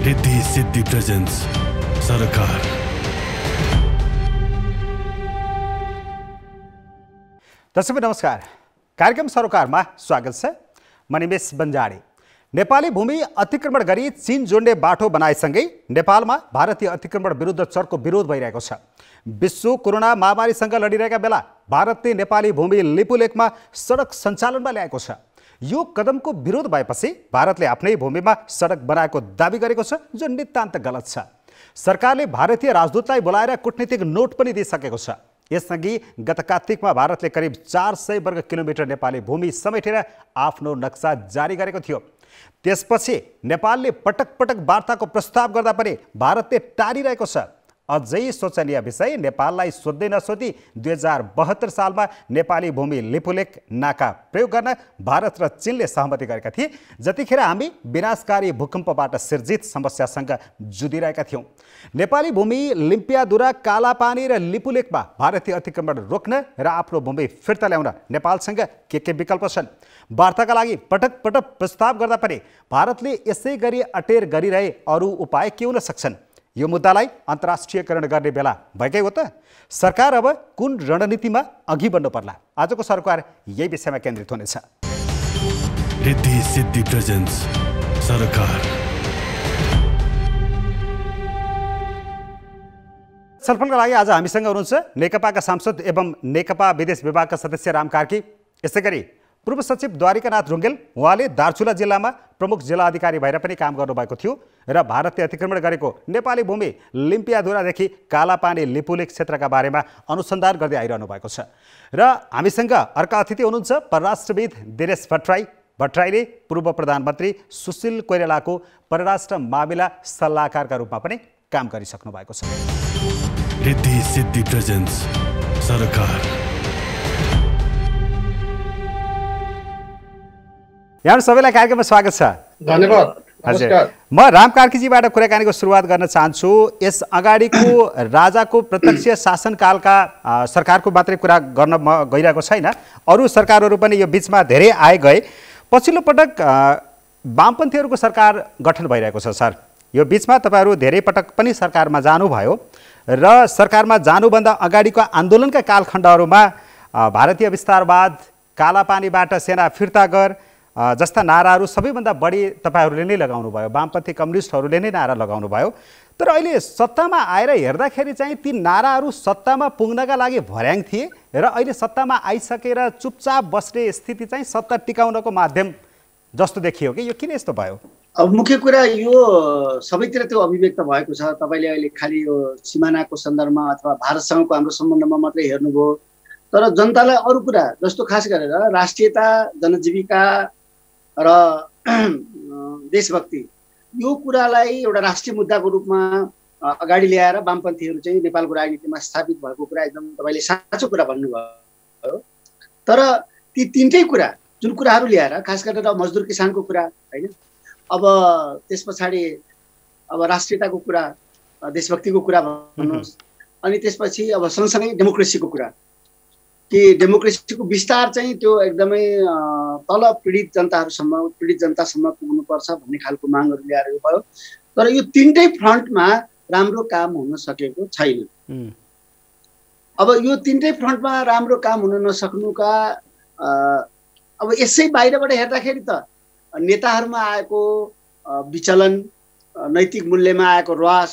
Riddhi Siddhi presence सरकार। दर्शक नमस्कार, कार्यक्रम सरोकारमा स्वागत छ। म निमेश बन्जाडे। नेपाली भूमि अतिक्रमण गरी चीन जोड्ने बाटो बनाएसँगै नेपालमा भारतीय अतिक्रमण विरुद्ध चर्को विरोध भइरहेको छ। विश्व कोरोना महामारीसँग लडिरहेका बेला भारतले नेपाली भूमि लिपुलेखमा सडक सञ्चालनमा ल्याएको छ। यो कदमको विरोध भएपछि भारतले आफ्नै भूमिमा सडक बनाएको दाबी गरेको छ, जो नितान्त गलत छ। सरकारले भारतीय राजदूतलाई बोलाएर कूटनीतिक नोट पनि दिइसकेको छ। यसअघि गत कार्तिकमा भारतले करिब 400 वर्ग किलोमिटर नेपाली भूमि समेटेर आफ्नो नक्सा जारी गरेको थियो। त्यसपछि नेपालले पटक पटक वार्ताको प्रस्ताव गर्दा पनि भारतले टारिरहेको छ। अझै शोचनीय विषय, नेपाललाई सोध्दै नसोधी 2072 सालमा नेपाली भूमि लिपुलेख नाका प्रयोग गर्न भारत र चीनले सहमति गरेका थिए, जतिखेर हामी विनाशकारी भूकम्पबाट सिर्जित समस्यासँग जुधिरहेका थियौँ। नेपाली भूमि लिम्पियाधुरा, कालापानी र लिपुलेखमा भारतीय अतिक्रमण रोक्न र आफ्नो भूमि फिर्ता ल्याउन नेपालसँग के विकल्प छन्? वार्ताका लागि पटक पटक प्रस्ताव गर्दा पनि भारतले यसै गरी अटेर गरिरहे अरू उपाय के हुन सक्छन्? यो मुद्दालाई अन्तर्राष्ट्रियकरण गर्ने बेला भएकै हो त? सरकार अब कुन रणनीतिमा अघि बढ्नु पर्ला? आजको सरकार यही विषयमा केन्द्रित हुनेछ। रिद्धि सिद्धि प्रेजेन्स सरकार। छलफलका लागि आज हामीसँग हुनुहुन्छ नेकपाका सांसद एवं नेकपा विदेश विभागका सदस्य राम कार्की, यसै गरी पूर्व सचिव द्वारिकानाथ ढुङ्गेल। उहाँले दार्चुला जिल्लामा प्रमुख जिल्ला अधिकारी भएर पनि काम गर्नुभएको थियो र भारतले अतिक्रमण गरेको नेपाली भूमि लिम्पियाधुरादेखि कालापानी लिपुलेख क्षेत्रका बारेमा अनुसन्धान गर्दै आइरहनु भएको छ। र हामीसँग अर्का अतिथि हुनुहुन्छ परराष्ट्रविद दिनेश भट्टराईले पूर्व प्रधानमन्त्री सुशील कोइरालाको परराष्ट्र मामिला सल्लाहकारका रूपमा पनि काम गरिसक्नु भएको छ। रिद्धि सिद्धि प्रेजेन्स सरकार। यहाँ सबैलाई कार्यक्रममा स्वागत छ। धन्यवाद। हजुर, म राम कार्कीजीबाट कुराकानीको सुरुवात गर्न चाहन्छु। यस अगाडिको राजाको प्रत्यक्ष शासनकालका सरकारको मात्रै कुरा गर्न म गइरहेको छैन, अरू सरकारहरू पनि यो बिचमा धेरै आए गए। पछिल्लो पटक वामपन्थीहरूको सरकार गठन भइरहेको छ। सर, यो बिचमा तपाईँहरू धेरै पटक पनि सरकारमा जानुभयो र सरकारमा जानुभन्दा अगाडिको आन्दोलनका कालखण्डहरूमा भारतीय विस्तारवाद, कालापानीबाट सेना फिर्ता गर जस्ता नाराहरू सबैभन्दा बढी तपाईँहरूले नै लगाउनु भयो, वामपन्थी कम्युनिस्टहरूले नै नारा लगाउनु भयो। तर अहिले सत्तामा आएर हेर्दाखेरि चाहिँ ती नाराहरू सत्तामा पुग्नका लागि भर्याङ थिए र अहिले सत्तामा आइसकेर चुपचाप बस्ने स्थिति चाहिँ सत्ता टिकाउनको माध्यम जस्तो देखियो कि यो किन यस्तो भयो? अब मुख्य कुरा यो सबैतिर त्यो अभिव्यक्त भएको छ। तपाईँले अहिले खालि यो सिमानाको सन्दर्भमा अथवा भारतसँगको हाम्रो सम्बन्धमा मात्रै हेर्नुभयो, तर जनतालाई अरू कुरा जस्तो खास गरेर राष्ट्रियता, जनजीविका र देशभक्ति, यो कुरालाई एउटा राष्ट्रिय मुद्दाको रूपमा अगाडि ल्याएर वामपन्थीहरू चाहिँ नेपालको राजनीतिमा स्थापित भएको कुरा एकदम तपाईँले साँचो कुरा भन्नुभयो। तर ती तिनटै कुरा, जुन कुराहरू ल्याएर खास गरेर मजदुर किसानको कुरा होइन, अब त्यस पछाडि अब राष्ट्रियताको कुरा, देशभक्तिको कुरा भन्नुहोस्, अनि त्यसपछि अब सँगसँगै डेमोक्रेसीको कुरा, कि डेमोक्रेसीको विस्तार चाहिँ त्यो एकदमै तल पीडित जनतासम्म पुग्नुपर्छ भन्ने खालको मागहरू ल्याएर यो भयो। तर यो तिनटै फ्रन्टमा राम्रो काम हुन सकेको छैन। अब यो तिनटै फ्रन्टमा राम्रो काम हुन नसक्नुका अब यसै बाहिरबाट हेर्दाखेरि त नेताहरूमा आएको विचलन, नैतिक मूल्यमा आएको ह्रास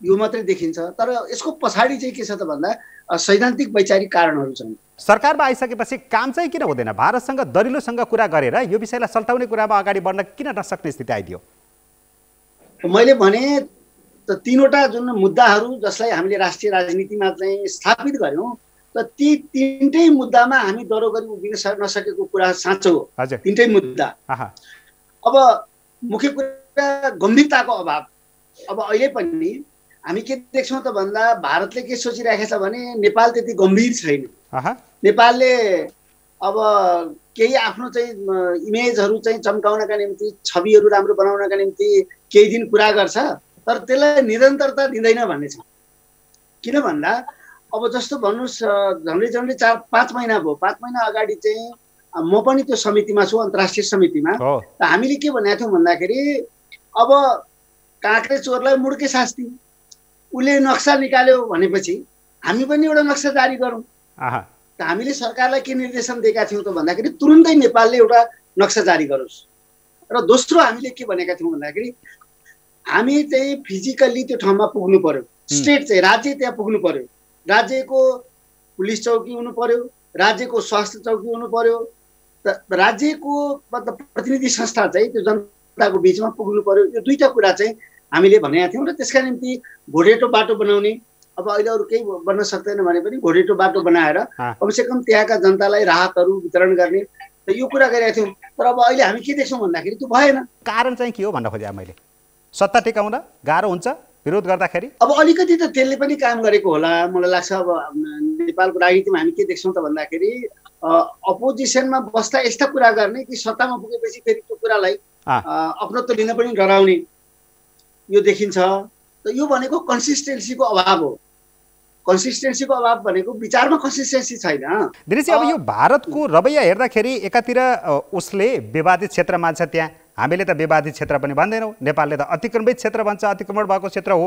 यो मात्रै देखिन्छ। तर यसको पछाडि चाहिँ के छ त भन्दा सैद्धान्तिक वैचारिक कारणहरू छन्। सरकारमा आइसकेपछि काम चाहिँ किन हुँदैन? भारतसँग दरिलोसँग कुरा गरेर यो विषयलाई सल्टाउने कुरामा अगाडि बढ्न किन नसक्ने स्थिति आइदियो? मैले भने त तीनवटा जुन मुद्दाहरू जसलाई हामीले राष्ट्रिय राजनीतिमा चाहिँ स्थापित गऱ्यौँ, त ती तिनटै मुद्दामा हामी दरो गरी उभिन नसकेको कुरा साँचो हो। तिनटै मुद्दा। अब मुख्य कुरा गम्भीरताको अभाव। अब अहिले पनि हामी के देख्छौँ त भन्दा भारतले के सोचिरहेको छ भने नेपाल त्यति गम्भीर छैन। नेपालले अब केही आफ्नो चाहिँ इमेजहरू चाहिँ चम्काउनका निम्ति, छविहरू राम्रो बनाउनका निम्ति केही दिन कुरा गर्छ, तर त्यसलाई निरन्तरता दिँदैन भन्ने छ। किन भन्दा अब जस्तो भन्नुहोस्, झन्डै 4-5 महिना भयो, 5 महिना अगाडि चाहिँ म पनि त्यो समितिमा छु, अन्तर्राष्ट्रिय समितिमा। हामीले के भनेको थियौँ भन्दाखेरि अब काँक्रे चोरलाई मुड्के शास्ति, उसले नक्सा निकाल्यो भनेपछि हामी पनि एउटा नक्सा जारी गरौँ। त हामीले सरकारलाई के निर्देशन दिएका थियौँ त भन्दाखेरि तुरुन्तै नेपालले एउटा नक्सा जारी गरोस्। र दोस्रो हामीले के भनेका थियौँ भन्दाखेरि हामी चाहिँ फिजिकल्ली त्यो ठाउँमा पुग्नु पर्यो, स्टेट चाहिँ राज्य त्यहाँ पुग्नु पर्यो, राज्यको पुलिस चौकी हुनु पर्यो, राज्यको स्वास्थ्य चौकी हुनु पर्यो, राज्यको मतलब प्रतिनिधि संस्था चाहिँ त्यो जनताको बिचमा पुग्नु पर्यो। यो दुईटा कुरा चाहिँ हामीले भनेका थियौँ र त्यसका निम्ति घोडेटो बाटो बनाउने, अब अहिले अरू केही बन्न सक्दैन भने पनि घोडेटो बाटो बनाएर कमसेकम त्यहाँका जनतालाई राहतहरू वितरण गर्ने, यो कुरा गरेका थियौँ। तर अब अहिले हामी के देख्छौँ भन्दाखेरि त्यो भएन। कारण चाहिँ के हो भन्न खोजेँ मैले, सत्ता टिकाउन गाह्रो हुन्छ विरोध गर्दाखेरि? अब अलिकति त त्यसले पनि काम गरेको होला मलाई लाग्छ। अब नेपालको राजनीतिमा हामी के देख्छौँ त भन्दाखेरि अपोजिसनमा बस्दा यस्ता कुरा गर्ने कि सत्तामा पुगेपछि फेरि त्यो कुरालाई अपनत्व लिन पनि डराउने यो देखिन्छ। त यो भनेको कन्सिस्टेन्सीको अभाव हो। कन्सिस्टेन्सीको अभाव भनेको विचारमा कन्सिस्टेन्सी छैन। दिनेशजी, अब यो भारतको रवैया हेर्दाखेरि एकातिर उसले विवादित क्षेत्र मान्छ, त्यहाँ हामीले त विवादित क्षेत्र पनि भन्दैनौँ, नेपालले त अतिक्रमित क्षेत्र भन्छ, अतिक्रमण भएको क्षेत्र हो।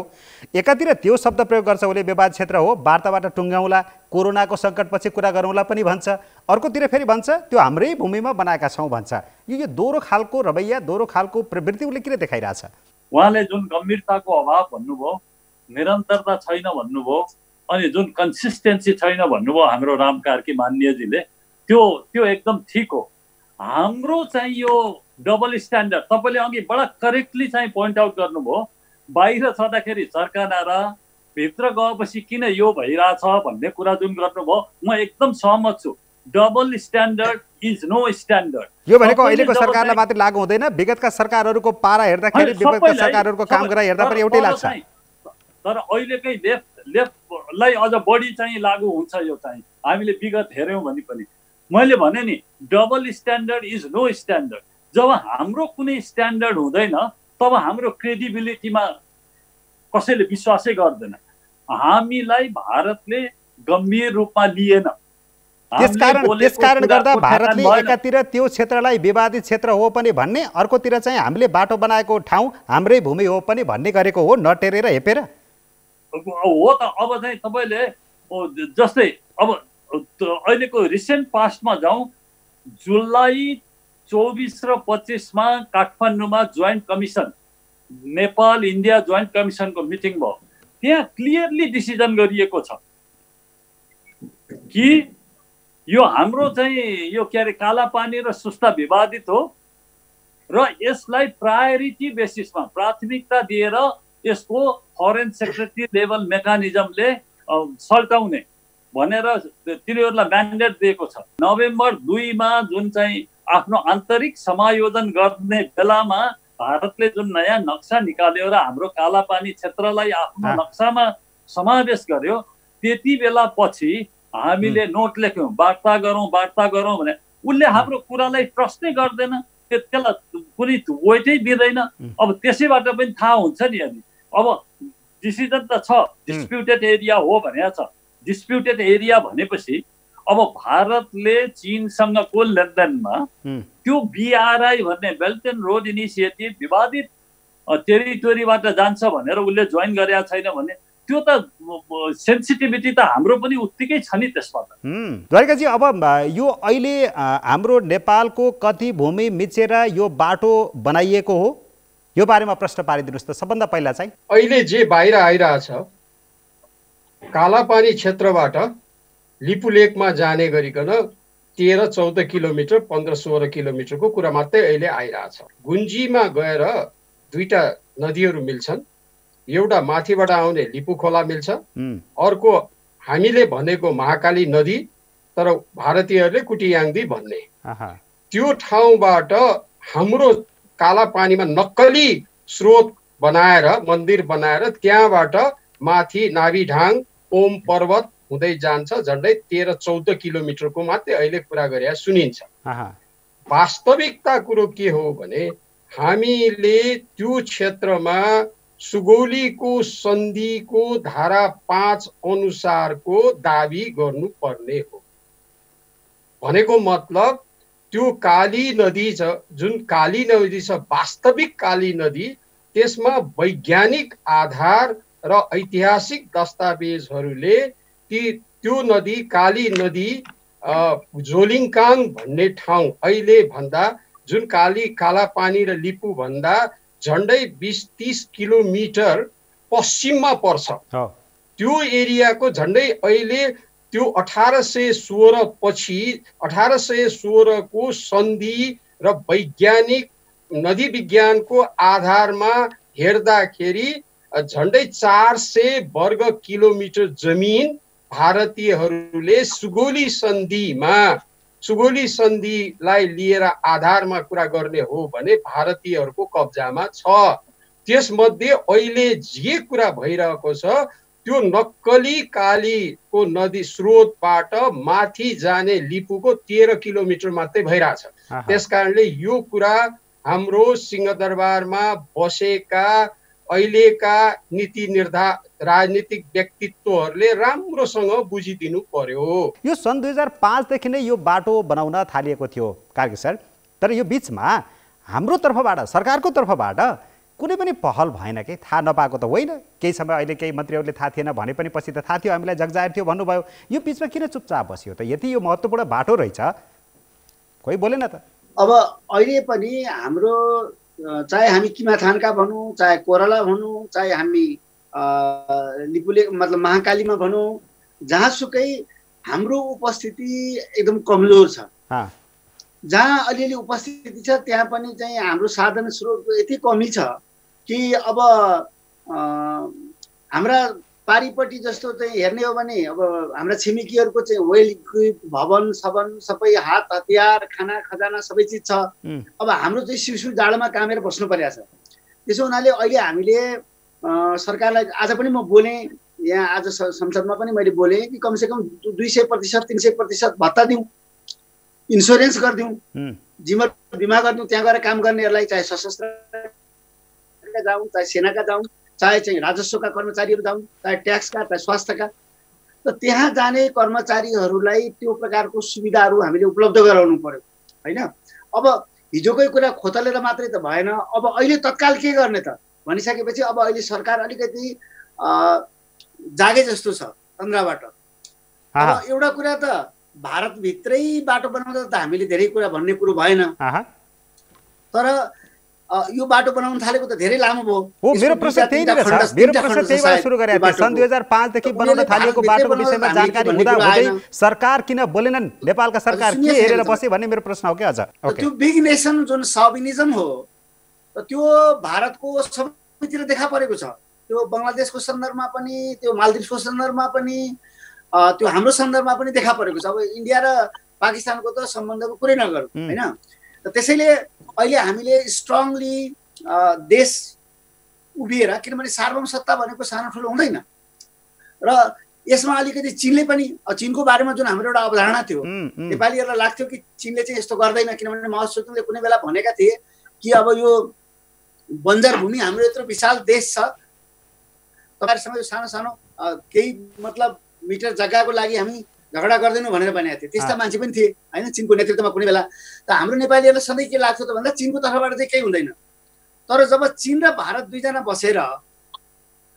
एकातिर त्यो शब्द प्रयोग गर्छ उसले, विवादित क्षेत्र हो, वार्ताबाट टुङ्ग्याउला, कोरोनाको सङ्कटपछि कुरा गरौँला पनि भन्छ। अर्कोतिर फेरि भन्छ त्यो हाम्रै भूमिमा बनाएका छौँ भन्छ। यो दोहोरो खालको रवैया, दोहोरो खालको प्रवृत्ति उसले किन देखाइरहेछ? उहाँले जुन गम्भीरताको अभाव भन्नुभयो, निरन्तरता छैन भन्नुभयो, अनि जुन कन्सिस्टेन्सी छैन भन्नुभयो हाम्रो राम कार्की मान्यजीले, त्यो एकदम ठिक हो। हाम्रो चाहिँ यो डबल स्ट्यान्डर्ड तपाईँले अघि बडा करेक्टली चाहिँ पोइन्ट आउट गर्नुभयो। बाहिर छँदाखेरि चर्कानारा, भित्र गएपछि किन यो भइरहेछ भन्ने कुरा जुन गर्नुभयो, म एकदम सहमत छु। Double standard is no standard. यो भनेको अहिलेको सरकारलाई मात्र लागू हुँदैन, विगतका सरकारहरूको पारा हेर्दाखेरि, विगतका सरकारहरूको काम गरेर हेर्दा पनि एउटै लाग्छ। तर अहिलेकै लेफ्टलाई अझ बढी चाहिँ लागू हुन्छ। यो चाहिँ हामीले विगत हेऱ्यौँ भने पनि मैले भने नि double standard is no standard. जब हाम्रो कुनै स्ट्यान्डर्ड हुँदैन तब हाम्रो क्रेडिबिलिटीमा कसैले विश्वासै गर्दैन। हामीलाई भारतले गम्भीर रूपमा लिएन। त्यसकारण गर्दा भारतले एकातिर त्यो क्षेत्रलाई विवादित क्षेत्र हो पनि भन्ने, अर्कोतिर चाहिँ हामीले बाटो बनाएको ठाउँ हाम्रै भूमि हो पनि भन्ने गरेको हो, नटेरेर हेपेर हो त। अब चाहिँ तपाईँले जस्तै अब अहिलेको रिसेन्ट पास्टमा जाउँ, जुलाई 24 र 25 मा काठमाडौँमा joint commission, Nepal India joint कमिसनको मिटिङ भयो। त्यहाँ क्लियरली डिसिजन गरिएको छ कि यो हाम्रो चाहिँ यो के अरे कालापानी र सुस्ता विवादित हो र यसलाई प्रायोरिटी बेसिसमा प्राथमिकता दिएर यसको फरेन सेक्रेटरी लेभल मेकानिजमले सल्टाउने भनेर तिनीहरूलाई म्यान्डेट दिएको छ। नोभेम्बर 2 मा जुन चाहिँ आफ्नो आन्तरिक समायोजन गर्ने बेलामा भारतले जुन नयाँ नक्सा निकाल्यो र हाम्रो कालापानी क्षेत्रलाई आफ्नो नक्सामा समावेश गर्यो, त्यति बेला पछि हामीले नोट लेख्यौँ, वार्ता गरौँ भने उसले हाम्रो कुरालाई ट्रस्टै गर्दैन, त्यसलाई कुनै वेटै दिँदैन। अब त्यसैबाट पनि थाहा हुन्छ नि। अनि अब डिसिजन त छ, डिस्प्युटेड एरिया हो भनेको छ। डिस्प्युटेड एरिया भनेपछि अब भारतले चीनसँगको लेनदेनमा त्यो BRI भन्ने बेल्ट एन्ड रोड इनिसिएटिभ विवादित टेरिटोरीबाट जान्छ भनेर उसले जोइन गरेका छैन भने त्यो त सेन्सिटिभिटी त हाम्रो पनि उत्तिकै छ नि त्यसमा त। द्वारिकाजी, अब यो अहिले हाम्रो नेपालको कति भूमि मिचेर यो बाटो बनाइएको हो, यो बारेमा प्रश्न पारिदिनुहोस् त। सबभन्दा पहिला चाहिँ अहिले जे बाहिर आइरहेछ, कालापानी क्षेत्रबाट लिपुलेकमा जाने गरिकन 13-14 किलोमिटर 15-16 किलोमिटरको कुरा मात्रै अहिले आइरहेछ। गुन्जीमा गएर दुईटा नदीहरू मिल्छन्, एउटा माथिबाट आउने लिपु खोला मिल्छ, अर्को हामीले भनेको महाकाली नदी, तर भारतीयहरूले कुटियाङ्दी भन्ने। त्यो ठाउँबाट हाम्रो कालापानीमा नक्कली स्रोत बनाएर मन्दिर बनाएर त्यहाँबाट माथि नाभिढाङ ओम पर्वत हुँदै जान्छ। झन्डै 13-14 किलोमिटरको मात्रै अहिले कुरा गरे सुनिन्छ। वास्तविकता कुरो के हो भने हामीले त्यो क्षेत्रमा सुगौलीको सन्धिको धारा 5 अनुसारको दाबी गर्नुपर्ने हो। भनेको मतलब त्यो काली नदी छ, जुन काली नदी छ, वास्तविक काली नदी त्यसमा वैज्ञानिक आधार र ऐतिहासिक दस्तावेजहरूले त्यो नदी काली नदी जोलिङकाङ भन्ने ठाउँ अहिले भन्दा जुन काला पानी र लिपु भन्दा झन्डै 20-30 किलोमिटर पश्चिममा पर्छ। त्यो एरियाको झन्डै अहिले त्यो 1816 पछि 1816 को सन्धि र वैज्ञानिक नदी विज्ञानको आधारमा हेर्दाखेरि झन्डै 400 वर्ग किलोमिटर जमिन भारतीयहरूले सुगौली सन्धिलाई लिएर आधारमा कुरा गर्ने हो भने भारतीयहरूको कब्जामा छ। त्यसमध्ये अहिले जे कुरा भइरहेको छ त्यो नक्कली कालीको नदी स्रोतबाट माथि जाने लिपुको 13 किलोमिटर मात्रै भइरहेछ। त्यसकारणले यो कुरा हाम्रो सिंहदरबारमा बसेका अहिलेका राजनीतिक व्यक्तित्वहरूले राम्रोसँग बुझिदिनु पर्यो। यो सन् 2005 देखि नै यो बाटो बनाउन थालिएको थियो कार्की सर, तर यो बीचमा हाम्रो तर्फबाट सरकारको तर्फबाट कुनै पनि पहल भएन कि थाहा नपाएको त होइन। केही समय अहिले केही मन्त्रीहरूले थाहा थिएन भने पनि पछि त थाहा थियो, हामीलाई जगजाहेर थियो भन्नुभयो। यो बीचमा किन चुपचाप बस्यो त? यति यो महत्त्वपूर्ण बाटो रहेछ, कोही बोलेन त? अब अहिले पनि हाम्रो चाहे हामी किमाथानका भनौँ, चाहे कोराला भनौँ, चाहे हामी लिपुले मतलब महाकालीमा भनौँ, जहाँसुकै हाम्रो उपस्थिति एकदम कमजोर छ। जहाँ अलिअलि उपस्थिति छ त्यहाँ पनि चाहिँ हाम्रो साधन स्रोतको यति कमी छ कि अब हाम्रा पारिपट्टि जस्तो चाहिँ हेर्ने हो भने अब हाम्रा छिमेकीहरूको चाहिँ वेल इक्विप भवन सबै हात हतियार खाना खजाना सबै चिज छ। अब हाम्रो चाहिँ सिउसिउ जाडोमा कामेर बस्नु परेको छ। त्यसो हुनाले अहिले हामीले सरकारलाई आज पनि म बोलेँ, यहाँ आज संसदमा पनि मैले बोलेँ कि कमसेकम 200% 300% भत्ता दिउँ, इन्सुरेन्स गरिदिउँ, जीवन बिमा गरिदिउँ। त्यहाँ गएर काम गर्नेहरूलाई चाहे सशस्त्रका जाउँ, चाहे सेनाका जाउँ, चाहे चाहिँ राजस्वका कर्मचारीहरू जाउँ, चाहे ट्याक्सका, चाहे स्वास्थ्यका, त त्यहाँ जाने कर्मचारीहरूलाई त्यो प्रकारको सुविधाहरू हामीले उपलब्ध गराउनु पर्यो होइन। अब हिजोकै कुरा खोतलेर मात्रै त भएन। अब अहिले तत्काल के गर्ने त भनिसकेपछि अब अहिले सरकार अलिकति जागे जस्तो छ तन्द्राबाट। अब एउटा कुरा त भारतभित्रै बाटो बनाउँदा त हामीले धेरै कुरा भन्ने कुरो भएन, तर यो बाटो बनाउन थालेको त धेरै लामो भयो। हो, मेरो प्रश्न त्यही नै छ। मेरो प्रश्न त्यहीबाट सुरु गरेको थिएँ। सन् 2005 देखि बनाउन थालिएको बाटोको विषयमा जानकारी हुँदा हुँदै सरकार किन बोलेनन्? नेपालका सरकार के हेरेर बसे भन्ने मेरो प्रश्न हो कि अझ। त्यो बिग नेसन जुन साउबिनिजम हो त्यो भारतको सबैतिर देखा परेको छ। त्यो बङ्गलादेशको सन्दर्भमा पनि, त्यो मालदिभ्सको सन्दर्भमा पनि, त्यो हाम्रो सन्दर्भमा पनि देखा परेको छ। अब इन्डिया र पाकिस्तानको त सम्बन्धको कुरै नगरौँ होइन। त्यसैले अहिले हामीले स्ट्रङली देश उभिएर, किनभने सार्वभौम सत्ता भनेको सानो ठुलो हुँदैन र यसमा अलिकति चीनले पनि, चीनको बारेमा जुन हाम्रो एउटा अवधारणा थियो नेपालीहरूलाई लाग्थ्यो कि चीनले चाहिँ यस्तो गर्दैन, किनभने माओ सेतुङले कुनै बेला भनेका थिए कि अब यो बन्जर भूमि हाम्रो यत्रो विशाल देश छ, तपाईँहरूसँग यो सानो सानो केही मतलब मिटर जग्गाको लागि हामी झगडा गर्दैनौँ भनेर भनेका थिए। त्यस्ता मान्छे पनि थिए होइन चीनको नेतृत्वमा कुनै बेला। त हाम्रो नेपालीहरूलाई सधैँ के लाग्थ्यो त भन्दा चीनको तर्फबाट चाहिँ केही हुँदैन। तर जब चीन र भारत दुईजना बसेर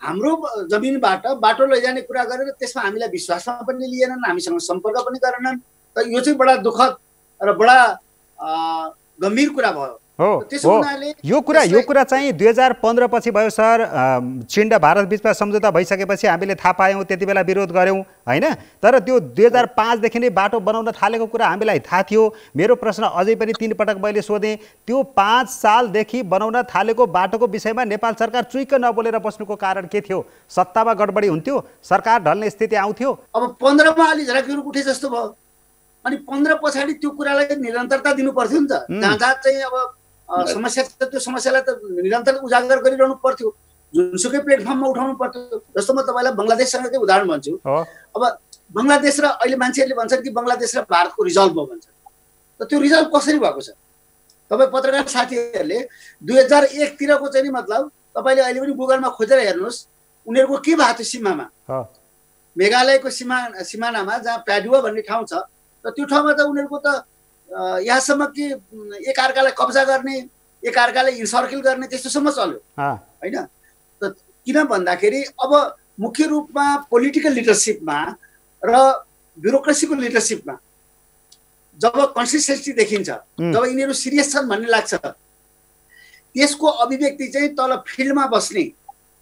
हाम्रो जमिनबाट बाटो लैजाने कुरा गरेर त्यसमा हामीलाई विश्वासमा पनि लिएनन्, हामीसँग सम्पर्क पनि गरेनन्, त यो चाहिँ बडा दुःखद र बडा गम्भीर कुरा भयो। हो, यो कुरा चाहिँ 2015 पछि भयो सर। चीन र भारत बिचमा सम्झौता भइसकेपछि हामीले थाहा पायौँ, त्यति बेला विरोध गऱ्यौँ होइन। तर त्यो 2005 देखि नै बाटो बनाउन थालेको कुरा हामीलाई थाहा थियो। मेरो प्रश्न अझै पनि 3 पटक मैले सोधेँ, त्यो 5 सालदेखि बनाउन थालेको बाटोको विषयमा नेपाल सरकार चुइक्क नबोलेर बस्नुको कारण के थियो? सत्तामा गडबडी हुन्थ्यो, सरकार ढल्ने स्थिति आउँथ्यो। अब 15 मा अलि झराकिरो उठे जस्तो भयो, अनि 15 पछाडि त्यो कुरालाई निरन्तरता दिनु पर्थ्यो नि त। जहाँ जहाँ चाहिँ अब समस्या छ त्यो समस्यालाई त निरन्तर उजागर गरिरहनु पर्थ्यो, जुनसुकै प्लेटफर्ममा उठाउनु पर्थ्यो। जस्तो म तपाईँलाई बङ्गलादेशसँगकै उदाहरण भन्छु। अब बङ्गलादेश र अहिले मान्छेहरूले भन्छन् कि बङ्गलादेश र भारतको रिजल्भ भयो भन्छ। त त्यो रिजल्भ कसरी भएको छ? तपाईँ पत्रकार साथीहरूले 2001 तिरको चाहिँ मतलब तपाईँले अहिले पनि गुगलमा खोजेर हेर्नुहोस् उनीहरूको के भएको थियो सीमामा। मेघालयको सिमानामा जहाँ प्याडुवा भन्ने ठाउँ छ, त त्यो ठाउँमा त उनीहरूको त यहाँसम्म कि एकअर्कालाई कब्जा गर्ने, एकअर्काले इन्सर्किल गर्ने त्यस्तोसम्म चल्यो होइन। किन भन्दाखेरि अब मुख्य रूपमा पोलिटिकल लिडरसिपमा र ब्युरोक्रेसीको लिडरसिपमा जब कन्सिस्टेन्सी देखिन्छ, जब यिनीहरू सिरियस छन् भन्ने लाग्छ, त्यसको अभिव्यक्ति चाहिँ तल फिल्डमा बस्ने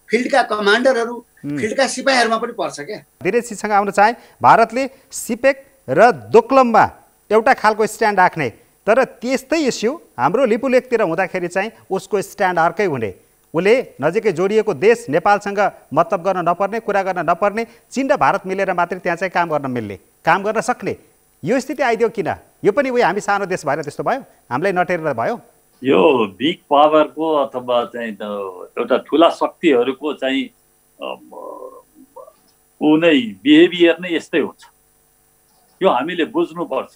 फिल्डका कमान्डरहरू, फिल्डका सिपाहीहरूमा पनि पर्छ क्या। दिनेशजीसँग आउन चाहे, भारतले सिपेक र दोक्लममा एउटा खालको स्ट्यान्ड राख्ने, तर त्यस्तै इस्यु हाम्रो लिपुलेकतिर हुँदाखेरि चाहिँ उसको स्ट्यान्ड अर्कै हुने, उसले नजिकै जोडिएको देश नेपालसँग मतलब गर्न नपर्ने, कुरा गर्न नपर्ने, चीन र भारत मिलेर मात्रै त्यहाँ चाहिँ काम गर्न मिल्ने, काम गर्न सक्ने यो स्थिति आइदियो किन? यो पनि उही हामी सानो देश भएर त्यस्तो भयो, हामीलाई नटेरेर भयो। यो बिग पावरको अथवा चाहिँ एउटा ठुला शक्तिहरूको चाहिँ ऊ नै बिहेभियर नै यस्तै हुन्छ। यो हामीले बुझ्नुपर्छ।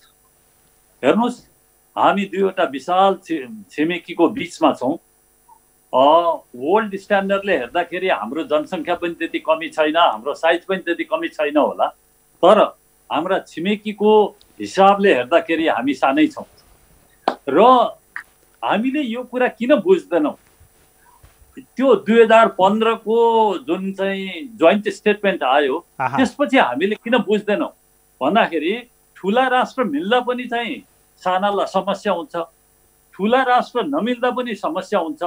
हेर्नुहोस्, हामी दुईवटा विशाल छिमेकीको बिचमा छौँ। वर्ल्ड स्ट्यान्डर्डले हेर्दाखेरि हाम्रो जनसङ्ख्या पनि त्यति कमी छैन, हाम्रो साइज पनि त्यति कमी छैन होला, तर हाम्रा छिमेकीको हिसाबले हेर्दाखेरि हामी सानै छौँ। र हामीले यो कुरा किन बुझ्दैनौँ? त्यो 2015 को जुन चाहिँ जोइन्ट स्टेटमेन्ट आयो त्यसपछि हामीले किन बुझ्दैनौँ भन्दाखेरि ठुला राष्ट्र मिल्दा पनि चाहिँ सानालाई समस्या हुन्छ, ठुला राष्ट्र नमिल्दा पनि समस्या हुन्छ।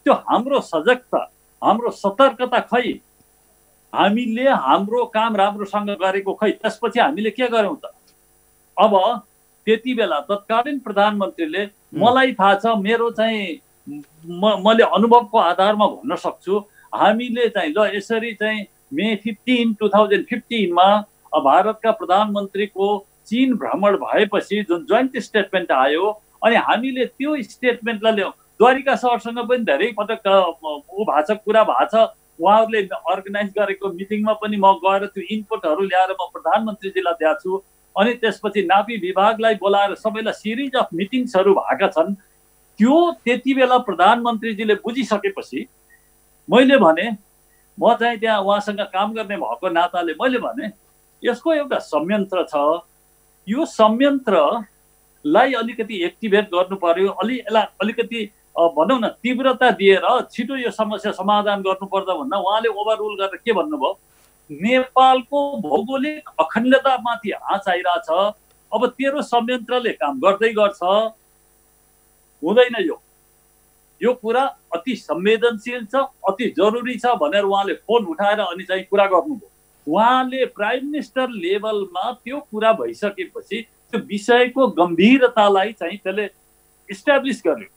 त्यो हाम्रो सजगता, हाम्रो सतर्कता खै, हामीले हाम्रो काम राम्रोसँग गरेको खै, त्यसपछि हामीले के गर्यौँ त? अब त्यति बेला तत्कालीन प्रधानमन्त्रीले मलाई थाहा छ, मेरो चाहिँ मैले अनुभवको आधारमा भन्न सक्छु, हामीले चाहिँ ल यसरी चाहिँ मे 15, 2015 भारतका प्रधानमन्त्रीको चीन भ्रमण भएपछि जुन जोइन्ट स्टेटमेन्ट आयो, अनि हामीले त्यो स्टेटमेन्टलाई ल्याउँ। द्वारिका सरसँग पनि धेरै पटक ऊ भएको छ, कुरा भएको छ, उहाँहरूले अर्गनाइज गरेको मिटिङमा पनि म गएर त्यो इनपुटहरू ल्याएर म प्रधानमन्त्रीजीलाई दिएको छु। अनि त्यसपछि नापी विभागलाई बोलाएर सबैलाई सिरिज अफ मिटिङ्सहरू भएका छन्। त्यो त्यति बेला प्रधानमन्त्रीजीले बुझिसकेपछि मैले भने, म चाहिँ त्यहाँ उहाँसँग काम गर्ने भएको नाताले मैले भने यसको एउटा संयन्त्र छ, यो संयन्त्रलाई अलिकति एक्टिभेट गर्नु पर्यो, यसलाई अलिकति भनौँ न तीव्रता दिएर छिटो यो समस्या समाधान गर्नुपर्छ भन्दा उहाँले ओभररुल गरेर के भन्नुभयो? नेपालको भौगोलिक अखण्डतामाथि आँच आइरहेछ, अब तेरो संयन्त्रले काम गर्दै गर्छ, हुँदैन यो कुरा अति संवेदनशील छ, अति जरुरी छ भनेर उहाँले फोन उठाएर अनि चाहिँ कुरा गर्नुभयो। उहाँले प्राइम मिनिस्टर लेभलमा त्यो कुरा भइसकेपछि त्यो विषयको गम्भीरतालाई चाहिँ त्यसले इस्टाब्लिस गर्यो।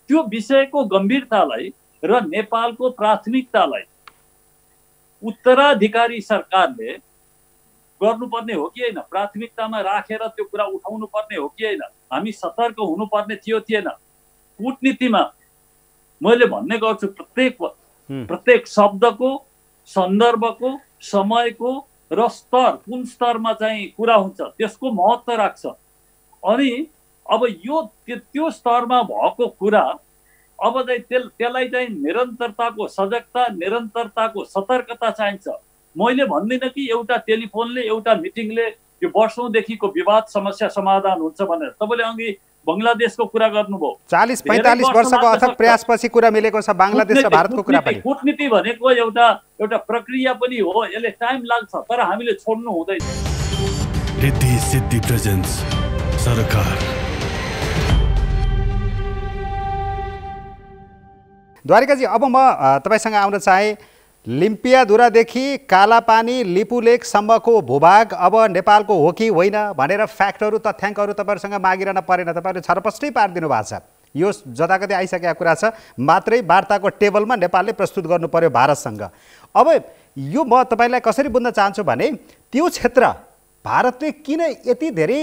त्यो विषयको गम्भीरतालाई र नेपालको प्राथमिकतालाई उत्तराधिकारी सरकारले गर्नुपर्ने हो कि होइन, प्राथमिकतामा राखेर त्यो कुरा उठाउनु पर्ने हो कि होइन, हामी सतर्क हुनुपर्ने थियो थिएन? कूटनीतिमा मैले भन्ने गर्छु, प्रत्येक शब्दको, सन्दर्भको, समयको र स्तर, कुन स्तरमा चाहिँ कुरा हुन्छ त्यसको महत्त्व राख्छ। अनि अब यो त्यो स्तरमा भएको कुरा अब चाहिँ त्यसलाई चाहिँ निरन्तरताको सजगता, निरन्तरताको सतर्कता चाहिन्छ। मैले भन्दिनँ कि एउटा टेलिफोनले, एउटा मिटिङले यो वर्षौँदेखिको विवाद समस्या समाधान हुन्छ भनेर। तपाईँले अघि बङ्गलादेशको कुरा गर्नुभयो, 40-45 वर्षको अथक प्रयासपछि कुरा मिलेको छ बङ्गलादेश र भारतको कुरा पनि। कूटनीति भनेको एउटा प्रक्रिया पनि हो, यसले टाइम लाग्छ, तर हामीले छोड्नु हुँदैन। रिद्धि सिद्धि प्रेजेन्स सरकार। द्वारिकाजी, अब म तपाईसँग आउन चाहे, लिम्पियाधुरादेखि कालापानी लिपुलेकसम्मको भूभाग अब नेपालको हो कि होइन भनेर फ्याक्टहरू, तथ्याङ्कहरू तपाईँहरूसँग मागिरहन परेन, तपाईँहरूले छरपष्टै पारिदिनु भएको छ। यो जताकतै आइसकेको कुरा छ, मात्रै वार्ताको टेबलमा नेपालले प्रस्तुत गर्नु पर्यो भारतसँग। अब यो म तपाईँलाई कसरी बुझ्न चाहन्छु भने, त्यो क्षेत्र भारतले किन यति धेरै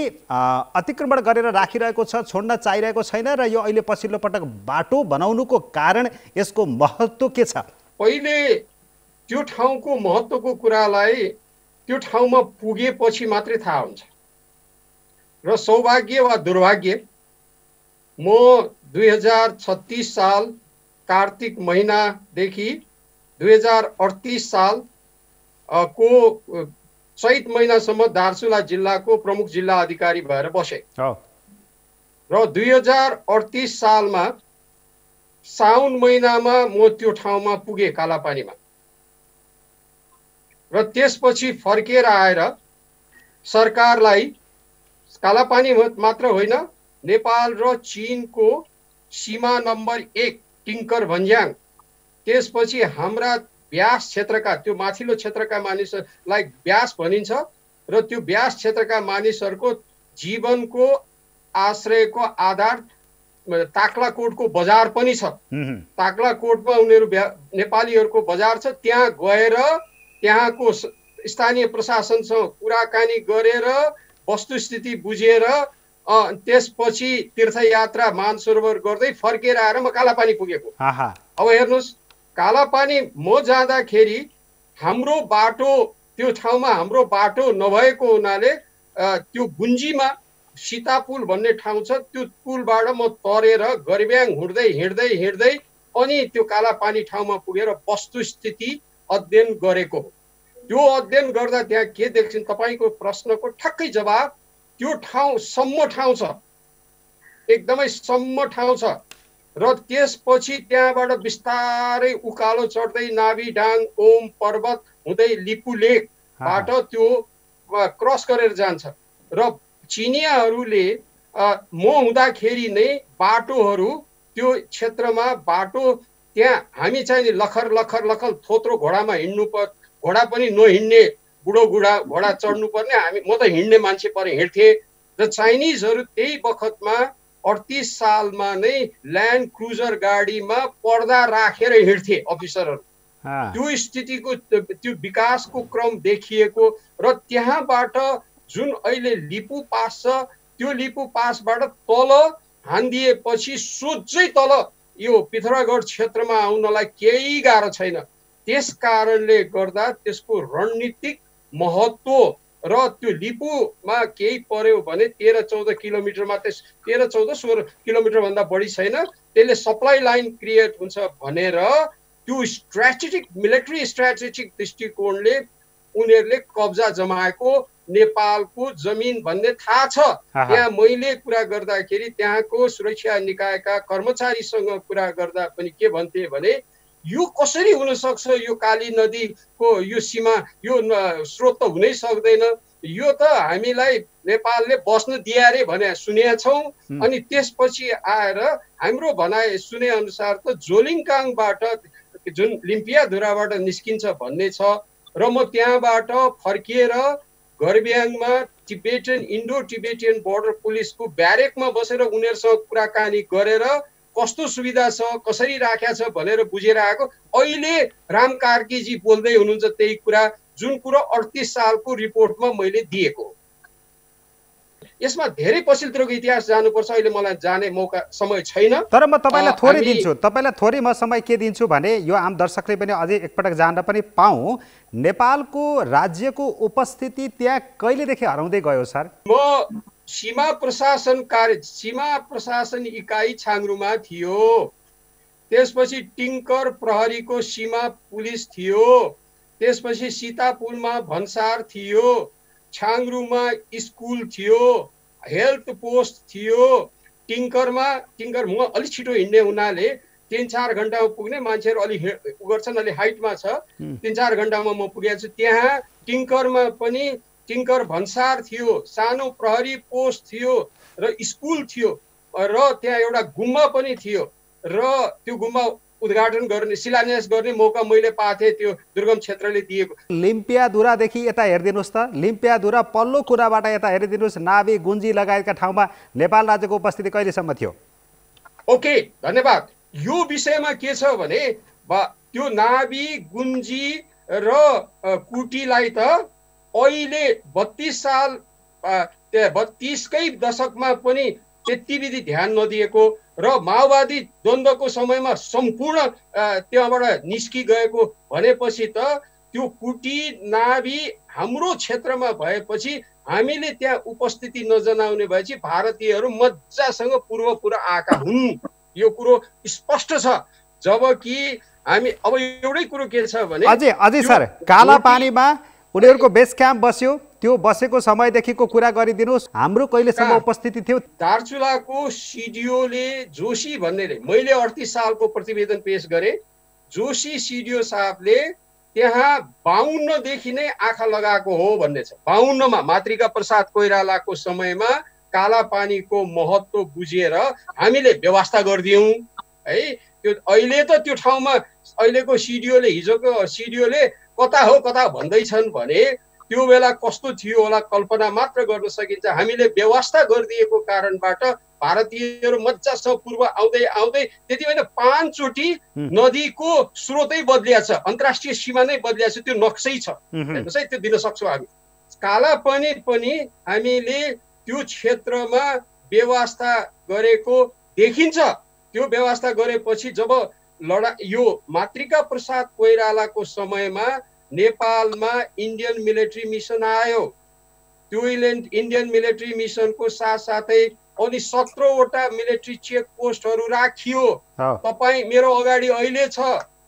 अतिक्रमण गरेर राखिरहेको छ, छोड्न चाहिरहेको छैन, र यो अहिले पछिल्लो पटक बाटो बनाउनुको कारण यसको महत्त्व के छ? पहिले त्यो ठाउँको महत्त्वको कुरालाई त्यो ठाउँमा पुगेपछि मात्रै थाहा हुन्छ। र सौभाग्य वा दुर्भाग्य, म 2036 साल कार्तिक महिनादेखि 2038 साल को चैत महिनासम्म दार्चुला जिल्लाको प्रमुख जिल्ला अधिकारी भएर बसे। र 2038 सालमा साउन महिनामा म त्यो ठाउँमा पुगेँ कालापानीमा, र त्यसपछि फर्केर आएर सरकारलाई कालापानी मात्र होइन नेपाल र चीनको सीमा नम्बर 1 टिङ्कर भन्ज्याङ, त्यसपछि हाम्रा ब्यास क्षेत्रका त्यो माथिल्लो क्षेत्रका मानिसहरूलाई ब्यास भनिन्छ, र त्यो ब्यास क्षेत्रका मानिसहरूको जीवनको आश्रयको आधार ताक्लाकोटको बजार पनि छ। ताक्लाकोटमा उनीहरू नेपालीहरूको बजार छ। त्यहाँ गएर त्यहाँको स्थानीय प्रशासनसँग कुराकानी गरेर वस्तुस्थिति बुझेर त्यसपछि तीर्थयात्रा मानसरोवर गर्दै फर्केर आएर म कालापानी पुगेको। अब हेर्नुहोस्, कालापानी म जाँदाखेरि हाम्रो बाटो त्यो ठाउँमा हाम्रो बाटो नभएको हुनाले त्यो गुन्जीमा सीतापुल भन्ने ठाउँ छ, त्यो पुलबाट म तरेर गरिब्याङ हिँड्दै अनि त्यो कालापानी ठाउँमा पुगेर वस्तुस्थिति अध्ययन गरेको। त्यो अध्ययन गर्दा त्यहाँ के देख्छन्, तपाईँको प्रश्नको ठक्कै जवाब, त्यो ठाउँ सम्म ठाउँ छ, एकदमै सम्म ठाउँ छ। र त्यसपछि त्यहाँबाट बिस्तारै उकालो चढ्दै नाभिडाङ ओम पर्वत हुँदै लिपु लेकबाट त्यो क्रस गरेर जान्छ। र चिनियाहरूले म हुँदाखेरि नै बाटोहरू त्यो क्षेत्रमा बाटो त्यहाँ हामी चाहिँ लखर थोत्रो घोडामा हिँड्नु घोडा पनि नहिँड्ने बुढो घोडा चढ्नु पर्ने, म त हिँड्ने मान्छे पर हिँड्थेँ। र चाइनिजहरू त्यही बखतमा 38 सालमा नै ल्यान्ड क्रुजर गाडीमा पर्दा राखेर हिँड्थे अफिसरहरू। त्यो स्थितिको त्यो विकासको क्रम देखिएको। र त्यहाँबाट जुन अहिले लिपु पास छ, त्यो लिपु पासबाट तल हान्दिएपछि सोझै तल यो पिथौरागढ क्षेत्रमा आउनलाई केही गाह्रो छैन। त्यस कारणले गर्दा त्यसको रणनीतिक महत्त्व र त्यो लिपुमा केही पर्यो भने 13-14 किलोमिटर मात्रै, 13-14-16 किलोमिटर भन्दा बढी छैन, त्यसले सप्लाई लाइन क्रिएट हुन्छ भनेर त्यो स्ट्राटेजिक मिलिट्री स्ट्राटेजिक दृष्टिकोणले उनीहरूले कब्जा जमाएको नेपालको जमिन भन्ने थाहा छ। त्यहाँ मैले कुरा गर्दाखेरि त्यहाँको सुरक्षा निकायका कर्मचारीसँग कुरा गर्दा पनि के भन्थे भने यो कसरी हुन सक्छ, यो काली नदीको यो सीमा यो स्रोत त हुनै सक्दैन, यो त हामीलाई नेपालले बस्न दिए अरे भने सुनेका छौँ। अनि त्यसपछि आएर हाम्रो भनाइ सुने अनुसार त जोलिङकाङबाट जुन लिम्पियाधुराबाट निस्किन्छ भन्ने छ। र म त्यहाँबाट फर्किएर गरिब्याङमा इन्डो टिबेटियन बोर्डर पुलिसको ब्यारेकमा बसेर उनीहरूसँग कुराकानी गरेर कस्तो सुविधा छ, कसरी राखेको छ भनेर बुझेर आएको। अहिले राम कार्कीजी बोल्दै हुनुहुन्छ त्यही कुरा, जुन कुरो 38 सालको रिपोर्टमा मैले दिएको। यसमा धेरै पछिल्लोको इतिहास जानुपर्छ, अहिले मलाई जाने मौका समय छैन। तर म तपाईँलाई थोरै दिन्छु, तपाईँलाई थोरै म समय के दिन्छु भने यो आम दर्शकले पनि अझै एकपटक जान्न पनि पाऊँ, नेपालको राज्यको उपस्थिति त्यहाँ कहिलेदेखि हराउँदै गयो सर? म सीमा प्रशासन इकाइ छाङ्रुमा थियो, त्यसपछि टिङ्कर प्रहरीको सीमा पुलिस थियो, त्यसपछि सीतापुलमा भन्सार थियो, छाङ्रुमा स्कुल थियो, हेल्थ पोस्ट थियो, टिङ्कर म अलिक छिटो हिँड्ने हुनाले 3-4 घन्टामा पुग्ने, मान्छेहरू अलि गर्छन्, अलि हाइटमा छ, 3-4 घन्टामा म पुगेको छु। त्यहाँ टिङ्करमा पनि टिङ्कर भन्सार थियो, सानो प्रहरी पोस्ट थियो र स्कुल थियो, र त्यहाँ एउटा गुम्बा पनि थियो, र त्यो गुम्बा उद्घाटन गर्ने शिलान्यास गर्ने मौका मैले पाएको थिएँ, त्यो दुर्गम क्षेत्रले दिएको। लिम्पियाधुरादेखि यता हेरिदिनुहोस् त, लिम्पियाधुरा पल्लो कुराबाट यता हेरिदिनुहोस्, नाभी गुन्जी लगायतका ठाउँमा नेपाल राज्यको उपस्थिति कहिलेसम्म थियो? ओके, धन्यवाद। यो विषयमा के छ भने त्यो नाभी गुन्जी र कुटीलाई त अहिले 32कै दशकमा पनि त्यति विधि ध्यान नदिएको र माओवादी द्वन्द्वको समयमा सम्पूर्ण त्यहाँबाट निस्कि गएको भनेपछि त त्यो कुटी नाभी हाम्रो क्षेत्रमा भएपछि हामीले त्यहाँ उपस्थिति नजनाउने भएपछि भारतीयहरू मजासँग पूर्व आएका हुन्, यो कुरो स्पष्ट छ। जबकि हामी अब एउटै कुरो के छ भने अझै सर कालापानीमा उनीहरूको बेस क्याम्प बस्यो, त्यो बसेको समयदेखिको कुरा गरिदिनुहोस्, हाम्रो कहिलेसम्म उपस्थिति थियो? दार्चुलाको सिडिओले जोशी भन्नेले, मैले 38 सालको प्रतिवेदन पेश गरेँ। जोशी सिडिओ साहबले त्यहाँ 52 देखि नै आँखा लगाएको हो भन्ने छ। 52 मा मातृका प्रसाद कोइरालाको समयमा कालापानीको महत्त्व बुझेर हामीले व्यवस्था गरिदियौँ है। त्यो अहिले त त्यो ठाउँमा अहिलेको सिडिओले, हिजोको सिडिओले कता हो कता भन्दैछन् भने त्यो बेला कस्तो थियो होला कल्पना मात्र गर्न सकिन्छ। हामीले व्यवस्था गरिदिएको कारणबाट भारतीयहरू मजासँग पूर्व आउँदै आउँदै त्यति होइन 5 चोटि नदीको स्रोतै बदलिया छ, अन्तर्राष्ट्रिय सीमा नै बदलिया छ। त्यो नक्सै छ, हेर्नुहोस् है, त्यो दिन सक्छौँ हामी। कालापानी पनि हामीले त्यो क्षेत्रमा व्यवस्था गरेको देखिन्छ। त्यो व्यवस्था गरेपछि जब यो मातृका प्रसाद कोइरालाको समयमा नेपालमा इन्डियन मिलिट्री मिसन आयो। त्यो इन्डियन मिलिट्री मिसनको साथसाथै अनि 17वटा मिलिट्री चेक पोस्टहरू राखियो। तपाईँ मेरो अगाडि अहिले छ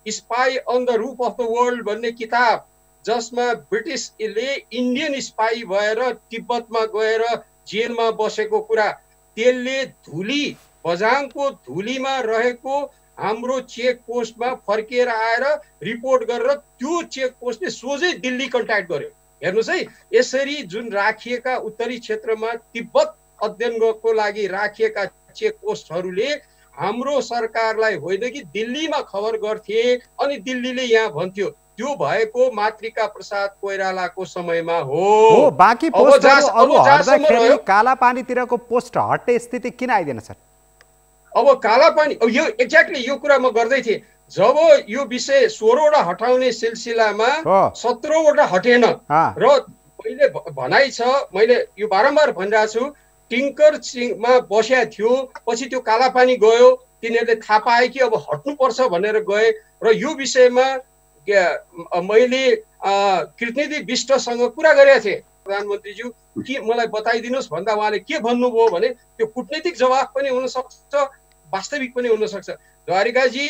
Spy on the Roof of the World भन्ने किताब, जसमा ब्रिटिसले इन्डियन स्पाई भएर तिब्बतमा गएर जेलमा बसेको कुरा, त्यसले धुली बझाङको धुलीमा रहेको हाम्रो चेक पोस्टमा फर्किएर आएर रिपोर्ट गरेर त्यो चेक पोस्टले सोझै दिल्ली कन्ट्याक्ट गर्यो। हेर्नुहोस् है, यसरी जुन राखिएका उत्तरी क्षेत्रमा तिब्बत अध्ययनको लागि राखिएका चेक पोस्टहरूले हाम्रो सरकारलाई होइन कि दिल्लीमा खबर गर्थे अनि दिल्लीले यहाँ भन्थ्यो। त्यो भएको मातृका प्रसाद कोइरालाको समयमा हो। बाँकी पोस्टहरू हट्दाखेरि कालापानीतिरको पोस्ट हट्ने स्थिति किन आइदिएन सर? अब कालापानी, यो एक्ज्याक्टली यो कुरा म गर्दै थिएँ। जब यो विषय 16वटा हटाउने सिलसिलामा 17वटा हटेन र मैले भनाइ छ, मैले यो बारम्बार भनिरहेको छु, टिङ्कर सिंहमा बस्या थियो, पछि त्यो कालापानी गयो, तिनीहरूले थाहा पाए कि अब हट्नुपर्छ भनेर गए। र यो विषयमा मैले कृतनिधि विष्टसँग कुरा गरेका थिएँ, प्रधानमन्त्रीज्यू के मलाई बताइदिनुहोस् भन्दा उहाँले के भन्नुभयो भने त्यो कूटनीतिक जवाफ पनि हुनसक्छ, वास्तविक पनि हुनसक्छ। द्वारिकाजी,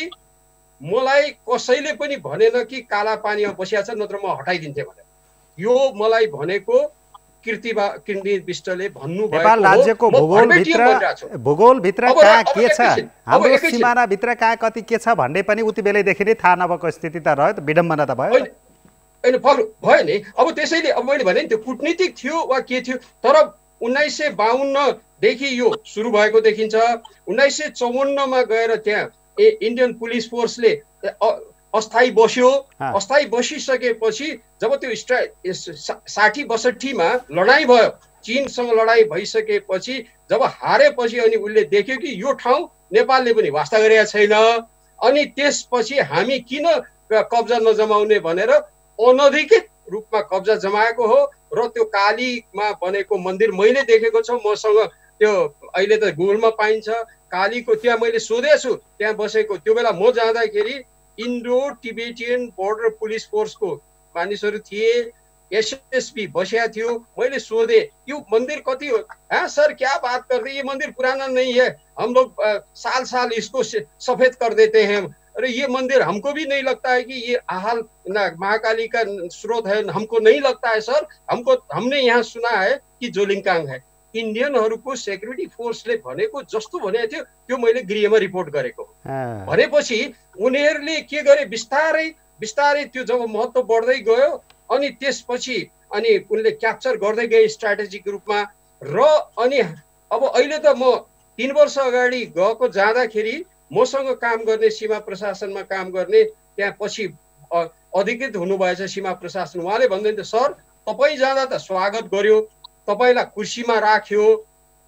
मलाई कसैले पनि भनेन कि कालापानीमा बसिया छ नत्र म हटाइदिन्थेँ भनेर। यो मलाई भनेको कृतनिधि विष्टले भन्नुभएको। नेपाल राज्यको भूगोलभित्र कहाँ के छ, हाम्रो सिमानाभित्र कहाँ कति के छ भन्ने पनि उति बेलैदेखि नै थाहा नभएको स्थिति त रह्यो, विडम्बना त भयो होइन? भयो नि। अब त्यसैले अब मैले भने नि त्यो कूटनीतिक थियो वा के थियो, तर 1952 देखि यो सुरु भएको देखिन्छ। 1954 मा गएर त्यहाँ इन्डियन पुलिस फोर्सले अस्थायी बस्यो। अस्थायी बसिसकेपछि जब त्यो 60-62 मा लडाइँ भयो, चीनसँग लडाइँ भइसकेपछि जब हारेपछि अनि उसले देख्यो कि यो ठाउँ नेपालले पनि वास्ता गरेका छैन, अनि त्यसपछि हामी किन कब्जा नजमाउने भनेर अनधिकृत रूपमा कब्जा जमाएको हो। र त्यो कालीमा बनेको मन्दिर मैले देखेको छु, मसँग त्यो अहिले त गुगलमा पाइन्छ। कालीको त्यहाँ मैले सोधेको छु, त्यहाँ बसेको त्यो बेला म जाँदाखेरि इन्डो टिबेटियन बोर्डर पुलिस फोर्सको मानिसहरू थिए, एसएसपी बसिया थियो। मैले सोधे यो मंदिर कति हो? हाँ सर क्या बात कर रहे, ये मंदिर पुराना नहीं है, हम लोग साल साल इसको सफेद कर देते हैं। अरे ये मंदिर हमको भी नहीं लगता है कि ये आहाल महाकाली का स्रोत है, हमको नहीं लगता है सर। हमने यहाँ सुना है कि जोलिङकाङ है। इन्डियनहरूको सेक्युरिटी फोर्सले भनेको जस्तो भनेको थियो त्यो मैले गृहमा रिपोर्ट गरेको। भनेपछि उनीहरूले के गरे, बिस्तारै बिस्तारै त्यो जब महत्त्व बढ्दै गयो अनि त्यसपछि अनि उनले क्याप्चर गर्दै गए स्ट्राटेजिक रूपमा। र अनि अब अहिले त म 3 वर्ष अगाडि गएको जाँदाखेरि मसँग काम गर्ने सीमा प्रशासनमा काम गर्ने त्यहाँ पछि अधिकृत हुनुभएछ सीमा प्रशासन, उहाँले भन्दै थियो सर तपाईँ जाँदा त स्वागत गर्यो, तपाईलाई कुर्सीमा राख्यो,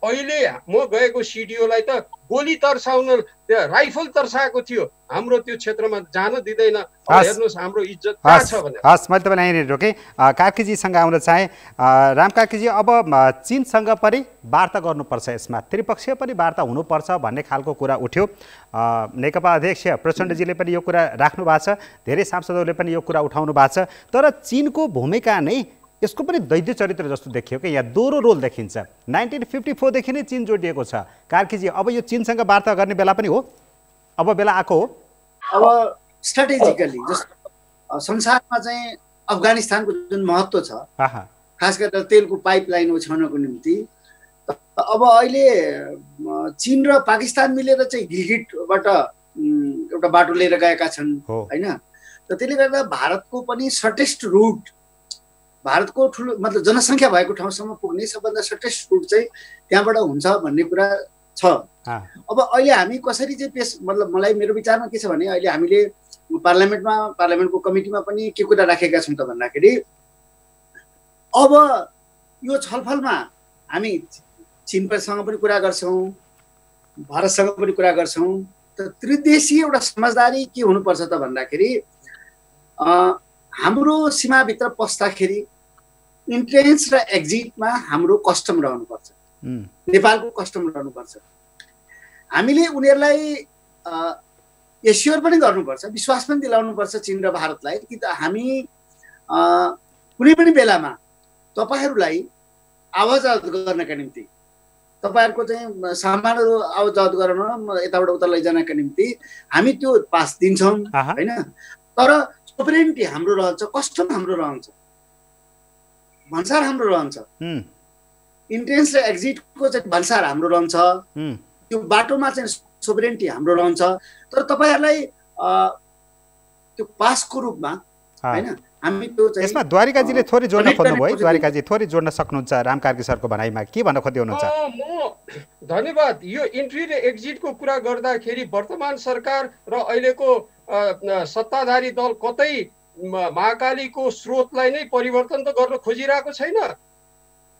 अहिले म गएको सिडिओलाई त गोली तर्साउन राइफल तर्साएको थियो, हाम्रो त्यो क्षेत्रमा जान दिँदैन, हेर्नुहोस् हाम्रो इज्जत कहाँ छ भनेर। हस्, मैले तपाईलाई यहीँनिर रोकेँ। कार्कीजीसँग आउन चाहे। राम कार्कीजी, अब चीनसँग पनि वार्ता गर्नुपर्छ, यसमा त्रिपक्षीय पनि वार्ता हुनुपर्छ भन्ने खालको कुरा उठ्यो। नेकपा अध्यक्ष प्रचण्डजीले पनि यो कुरा राख्नु भएको छ, धेरै सांसदहरूले पनि यो कुरा उठाउनु भएको छ। तर चीनको भूमिका नै यसको पनि दैत्य चरित्र जस्तो देखियो कि यहाँ दोहोरो रोल देखिन्छ। 1954 देखि नै चीन जोडिएको छ। कार्कीजी, अब यो चीनसँग वार्ता गर्ने बेला पनि हो, अब बेला आएको हो। अब स्ट्राटेजिकली जस्तो संसारमा चाहिँ अफगानिस्तानको जुन महत्त्व छ, खास गरेर तेलको पाइपलाइन ओछ्याउनको निम्ति। अब अहिले चीन र पाकिस्तान मिलेर चाहिँ गिलगिटबाट एउटा बाटो लिएर गएका छन् होइन। त त्यसले गर्दा भारतको पनि सर्टेस्ट रुट, भारतको ठुलो मतलब जनसङ्ख्या भएको ठाउँसम्म पुग्ने सबभन्दा सर्टेस्ट रुट चाहिँ त्यहाँबाट हुन्छ भन्ने कुरा छ। अब अहिले हामी कसरी चाहिँ पेश मतलब मलाई मेरो विचारमा के छ भने अहिले हामीले पार्लियामेन्टको कमिटीमा पनि के कुरा राखेका छौँ त भन्दाखेरि अब यो छलफलमा हामी चीनसँग पनि कुरा गर्छौँ, भारतसँग पनि कुरा गर्छौँ। त त्रिदेशीय एउटा समझदारी के हुनुपर्छ त भन्दाखेरि हाम्रो सीमाभित्र पस्दाखेरि इन्ट्रेन्स र एक्जिटमा हाम्रो कस्टम रहनुपर्छ, नेपालको कस्टम रहनुपर्छ। हामीले उनीहरूलाई एस्योर पनि गर्नुपर्छ, विश्वास पनि दिलाउनुपर्छ चीन र भारतलाई कि त हामी कुनै पनि बेलामा तपाईँहरूलाई आवाज गर्नका निम्ति, तपाईँहरूको चाहिँ सामानहरू आवाज गर्न यताबाट उता लैजानका निम्ति हामी त्यो पास दिन्छौँ होइन। तर सोभरेनिटी हाम्रो रहन्छ, कस्टम हाम्रो रहन्छ, भन्सार हाम्रो रहन्छ, इन्ट्रेन्स र एक्जिटको चाहिँ भन्सार हाम्रो रहन्छ, त्यो बाटोमा चाहिँ सोभरेनिटी हाम्रो रहन्छ। तर तपाईँहरूलाई त्यो पासको रूपमा होइन हामी त्यो चाहिँ यसमा द्वारिकाजीले थोरै जोड्न खोज्नुभयो। द्वारिकाजी थोरै जोड्न सक्नुहुन्छ राम कार्की सरको भनाइमा, के भन्न खोज्दै हुनुहुन्छ? धन्यवाद। यो इन्ट्री र एक्जिटको कुरा गर्दाखेरि वर्तमान सरकार र अहिलेको सत्ताधारी दल कतै महाकालीको स्रोतलाई नै परिवर्तन त गर्न खोजिरहेको छैन।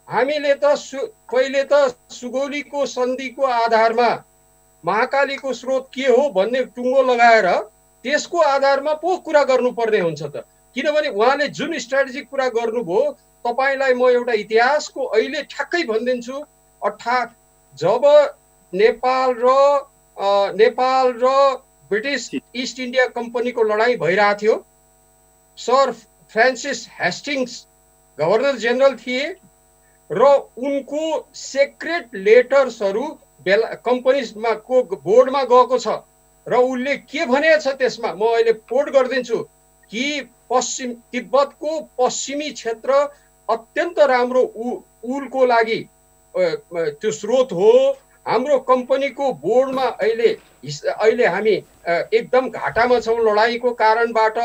हामीले त पहिले त सुगौलीको सन्धिको आधारमा महाकालीको स्रोत के हो भन्ने टुङ्गो लगाएर त्यसको आधारमा पो कुरा गर्नुपर्ने हुन्छ त। किनभने उहाँले जुन स्ट्राटेजिक कुरा गर्नुभयो, तपाईँलाई म एउटा इतिहासको अहिले ठ्याक्कै भनिदिन्छु। जब नेपाल र ब्रिटिस इस्ट इन्डिया कम्पनीको लडाइँ भइरहेको थियो, सर फ्रान्सिस हेस्टिङ्स गभर्नर जेनरल थिए र उनको सेक्रेट लेटर्सहरू कम्पनीमा को बोर्डमा गएको छ र उसले के भनेको छ त्यसमा म अहिले कोट गरिदिन्छु कि तिब्बतको पश्चिमी क्षेत्र अत्यन्त राम्रो उलको लागि त्यो स्रोत हो। हाम्रो कम्पनीको बोर्डमा अहिले हामी एकदम घाटामा छौँ लडाइँको कारणबाट।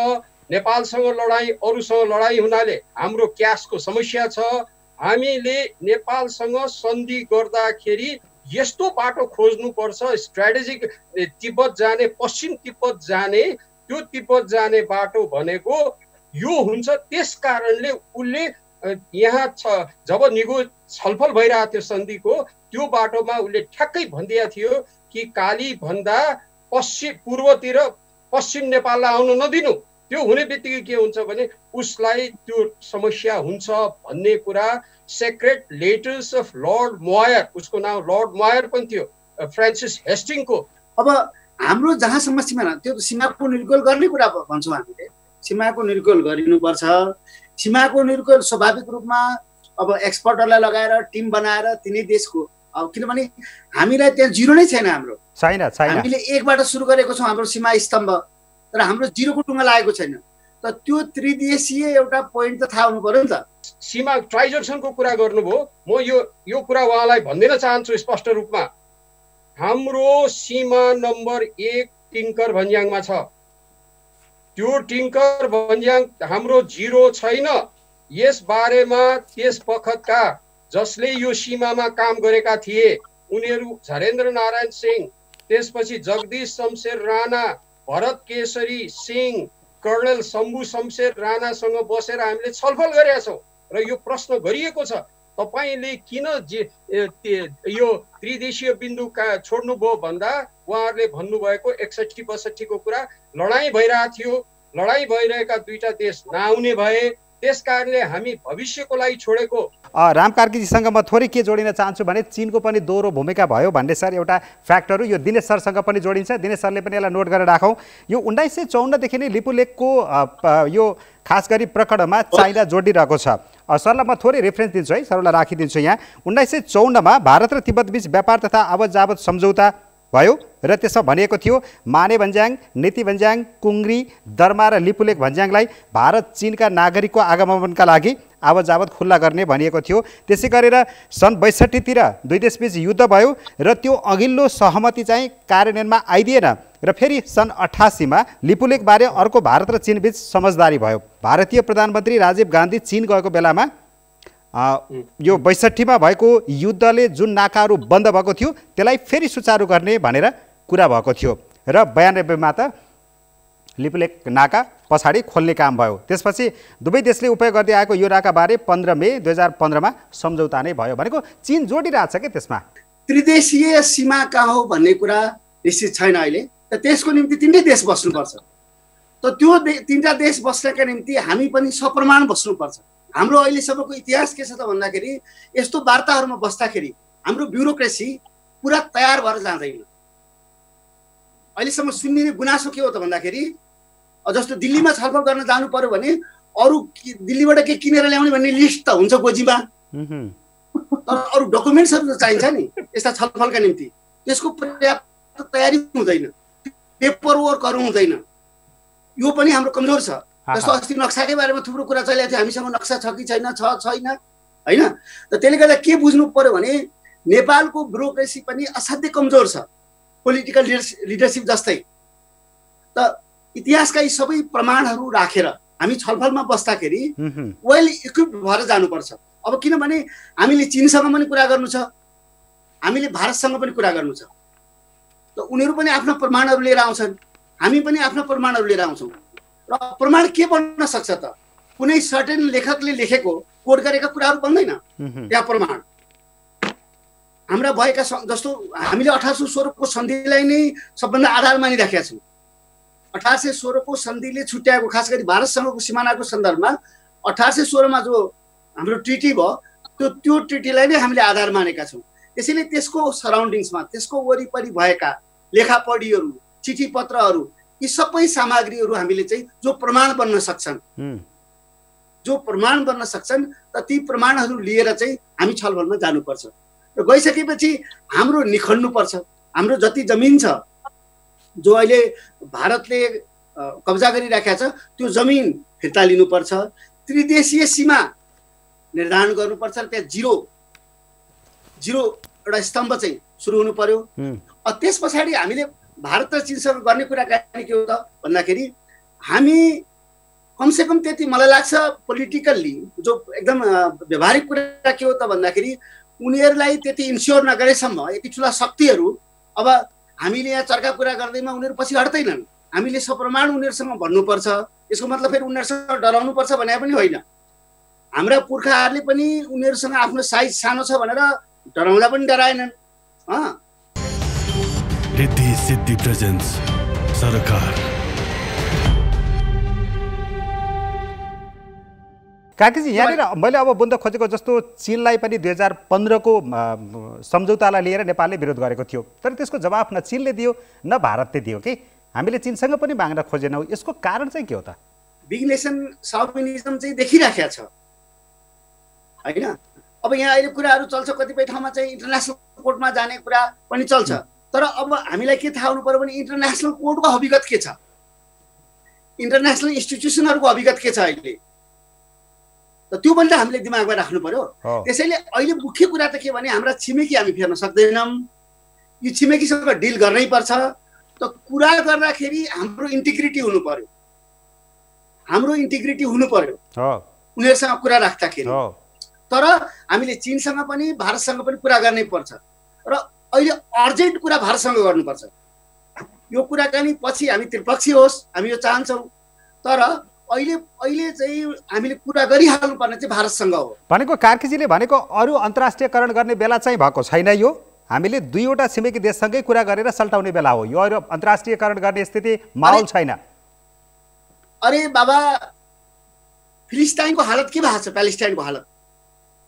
नेपालसँग लडाइँ, अरूसँग लडाइँ हुनाले हाम्रो क्यासको समस्या छ। हामीले नेपालसँग सन्धि गर्दाखेरि यस्तो बाटो खोज्नुपर्छ स्ट्राटेजिक तिब्बत जाने, पश्चिम तिब्बत जाने, त्यो तिब्बत जाने बाटो भनेको यो हुन्छ। त्यस कारणले उसले यहाँ जब छलफल भइरहेको थियो सन्धिको, त्यो बाटोमा उसले ठ्याक्कै भनिदिएको थियो कि काली भन्दा पूर्वतिर पश्चिम नेपाललाई आउन नदिनु। त्यो हुने बित्तिकै के हुन्छ भने उसलाई त्यो समस्या हुन्छ भन्ने कुरा Secret Letters of Lord Moira, उसको नाम लर्ड मोयर पनि थियो, फ्रान्सिस हेस्टिङको। अब हाम्रो जहाँसम्म सीमा त्यो सीमाको निर्गोल गर्ने कुरा भन्छौँ हामीले। सीमाको निर्गोल गरिनुपर्छ। सीमाको निर्गोल स्वाभाविक रूपमा अब एक्सपर्टहरूलाई लगाएर टिम बनाएर तिनै देशको, अब किनभने हामीलाई त्यहाँ जिरो नै छैन, हाम्रो छैन। हामीले एकबाट सुरु गरेको छौँ हाम्रो सीमा स्तम्भ, तर हाम्रो जिरोको टुङ्गा लागेको छैन। त त्यो त्रिदेशीय एउटा पोइन्ट त थाहा हुनु पर्यो नि त। सीमा ट्राइजेक्सनको कुरा गर्नुभयो, म यो कुरा उहाँलाई भनिदिन चाहन्छु स्पष्ट रूपमा। हाम्रो सीमा नम्बर 1 टिङ्कर भन्ज्याङमा छ। त्यो टिङ्कर भन्ज्याङ हाम्रो जिरो छैन। यस बारेमा त्यस बखतका जसले यो सीमामा काम गरेका थिए उनीहरू झरेन्द्र नारायण सिंह, त्यसपछि जगदीश शमशेर राणा, भरत केशरी सिंह, कर्णेल शम्भु शमशेर राणासँग बसेर हामीले छलफल गरेका छौँ र यो प्रश्न गरिएको छ तपाईले किन यो त्रिदेशीय बिन्दु छोड्नुभयो भन्दा उहाँहरूले भन्नुभएको 61-62 को कुरा लडाईँ भइरहेको थियो। लडाईँ भइरहेका दुईटा देश नआउने भए, त्यसकारणले हामी भविष्यको लागि छोडेको। राम कार्कीजीसँग म थोरै के जोडिन चाहन्छु भने चीनको पनि दोहोरो भूमिका भयो भन्ने सर एउटा फ्याक्टरहरू यो दिनेश सरसँग पनि जोडिन्छ। दिनेश सरले पनि यसलाई नोट गरेर राखौँ। यो 1954 देखि नै लिपुलेखको यो खास गरी प्रकरणमा चाइना जोडिरहेको छ। सरलाई म थोरै रेफरेन्स दिन्छु है, सरलाई राखिदिन्छु यहाँ। 1954 मा भारत र तिब्बत बीच व्यापार तथा आवत जावत सम्झौता भयो र त्यसमा भनिएको थियो माने भन्ज्याङ, नीति भन्ज्याङ, कुङ्ग्री, दर्मा र लिपुलेख भन्ज्याङलाई भारत चीनका नागरिकको आगमनका लागि आवत जावत खुल्ला गर्ने भनिएको थियो। त्यसै गरेर सन् 62 तिर दुई देशबीच युद्ध भयो र त्यो अघिल्लो सहमति चाहिँ कार्यान्वयनमा आइदिएन र फेरि सन् 88 मा लिपुलेखबारे अर्को भारत र चीनबीच समझदारी भयो। भारतीय प्रधानमन्त्री राजीव गान्धी चीन गएको बेलामा यो 62 मा भएको युद्धले जुन नाकाहरू बन्द भएको थियो त्यसलाई फेरि सुचारू गर्ने भनेर कुरा भएको थियो र 92 मा त लिपुलेख नाका पछाडि खोल्ने काम भयो। त्यसपछि दुवै देशले उपयोग गर्दै आएको यो नाकाबारे 15 मे 2015 मा सम्झौता नै भयो। भनेको चीन जोडिरहेछ के त्यसमा? त्रिदेशीय सीमा कहाँ हो भन्ने कुरा निश्चित छैन अहिले, त त्यसको निम्ति तीनटै देश बस्नुपर्छ। त त्यो तीनटा देश बस्नका निम्ति हामी पनि सप्रमाण बस्नुपर्छ। हाम्रो अहिलेसम्मको इतिहास के छ त भन्दाखेरि यस्तो वार्ताहरूमा बस्दाखेरि हाम्रो ब्युरोक्रेसी पुरा तयार भएर जाँदैन। अहिलेसम्म सुन्ने गुनासो के हो त भन्दाखेरि जस्तो दिल्लीमा छलफल गर्न जानु पर्यो भने अरू दिल्लीबाट के किनेर ल्याउने भन्ने लिस्ट त हुन्छ गोजीमा, तर अरू डकुमेन्ट्सहरू चाहिन्छ नि यस्ता छलफलका निम्ति, त्यसको पर्याप्त तयारी हुँदैन, पेपर वर्कहरू हुँदैन। यो पनि हाम्रो कमजोर छ। जस्तो अस्ति नक्साकै बारेमा थुप्रो कुरा चलिरहेको थियो, हामीसँग नक्सा छ कि छैन, छैन होइन। त त्यसले गर्दा के बुझ्नु पर्यो भने नेपालको ब्युरोक्रेसी पनि असाध्यै कमजोर छ, पोलिटिकल लिडरसिप जस्तै। त इतिहासका यी सबै प्रमाणहरू राखेर हामी छलफलमा बस्दाखेरि वेल इक्विप्ड भएर जानुपर्छ। अब किनभने हामीले चीनसँग पनि कुरा गर्नु छ, हामीले भारतसँग पनि कुरा गर्नु छ। त उनीहरू पनि आफ्ना प्रमाणहरू लिएर आउँछन्, हामी पनि आफ्ना प्रमाणहरू लिएर आउँछौँ। र प्रमाण के बन्न सक्छ त? कुनै सर्टेन लेखकले लेखेको कोड गरेका कुराहरू बन्दैन त्यहाँ प्रमाण। हाम्रा भएका जस्तो हामीले 1816 को सन्धिलाई नै सबभन्दा आधार मानिराखेका छौँ। 1816 को सन्धिले छुट्याएको, खास गरी भारतसँगको सिमानाको सन्दर्भमा 1816 मा जो हाम्रो ट्रिटी भयो त्यो ट्रिटीलाई नै हामीले आधार मानेका छौँ। त्यसैले त्यसको सराउन्डिङ्समा, त्यसको वरिपरि भएका लेखापढीहरू, चिठी पत्रहरू, यी सबै सामग्रीहरू हामीले चाहिँ जो प्रमाण बन्न सक्छन्, त ती प्रमाणहरू लिएर चाहिँ हामी छलफलमा जानुपर्छ। र गइसकेपछि हाम्रो निखल्नुपर्छ। हाम्रो जति जमिन छ जो अहिले भारतले कब्जा गरिराखेको छ त्यो जमिन फिर्ता लिनुपर्छ। त्रिदेशीय सीमा निर्धारण गर्नुपर्छ र त्यहाँ जिरो एउटा स्तम्भ चाहिँ सुरु हुनु पर्यो। त्यस पछाडि हामीले भारत र चीनसँग गर्ने कुराकानी के हो त भन्दाखेरि हामी कमसेकम त्यति मलाई लाग्छ पोलिटिकल्ली जो एकदम व्यवहारिक कुरा के हो त भन्दाखेरि उनीहरूलाई त्यति इन्स्योर नगरेसम्म यति ठुला शक्तिहरू अब हामीले यहाँ चर्का कुरा गर्दैमा उनीहरू पछि हट्दैनन्। हामीले सप्रमाण उनीहरूसँग भन्नुपर्छ। यसको मतलब फेरि उनीहरूसँग डराउनुपर्छ भने पनि होइन। हाम्रा पुर्खाहरूले पनि उनीहरूसँग आफ्नो साइज सानो छ भनेर डराउँदा पनि डराएनन्। रिद्धि सिद्धि प्रेजेन्स सरकार। काकीजी यहाँनिर मैले अब बुझ्न खोजेको जस्तो चीनलाई पनि 2015 को सम्झौतालाई लिएर नेपालले विरोध गरेको थियो, तर त्यसको जवाफ न चीनले दियो न भारतले दियो कि हामीले चीनसँग पनि माग्न खोजेनौँ। यसको कारण चाहिँ के हो त? बिग नेसन साउभिनिजम चाहिँ देखिराखेको छ होइन। अब यहाँ अहिले कुराहरू चल्छ, कतिपय ठाउँमा चाहिँ इन्टरनेसनल कोर्टमा जाने कुरा पनि चल्छ, तर अब हामीलाई के थाहा हुनु पर्यो भने इन्टरनेसनल कोर्टको अभिगत के छ, इन्टरनेसनल इन्स्टिट्युसनहरूको अभिगत के छ अहिले, त त्यो पनि त हामीले दिमागमा राख्नु पर्यो। त्यसैले अहिले मुख्य कुरा त के भने हाम्रा छिमेकी हामी फेर्न सक्दैनौँ, यो छिमेकीसँग डिल गर्नै पर्छ। त कुरा गर्दाखेरि हाम्रो इन्टिग्रिटी हुनु पर्यो, उनीहरूसँग कुरा राख्दाखेरि। तर हामीले चीनसँग पनि भारतसँग पनि कुरा गर्नै पर्छ र अहिले अर्जेन्ट कुरा भारतसँग गर्नुपर्छ। यो कुराकानी पछि हामी त्रिपक्षीय होस्, हामी यो चाहन्छौँ, तर अहिले चाहिँ हामीले कुरा गरिहाल्नु पर्ने चाहिँ भारतसँग हो। भनेको कार्कीजीले भनेको अरू अन्तर्राष्ट्रियकरण गर्ने बेला चाहिँ भएको छैन, यो हामीले दुईवटा छिमेकी देशसँगै कुरा गरेर सल्टाउने बेला हो। यो अरू अन्तर्राष्ट्रियकरण गर्ने स्थिति माहौल छैन। अरे बाबा, फिलिस्टाइनको हालत के भएको छ? प्यालेस्टाइनको हालत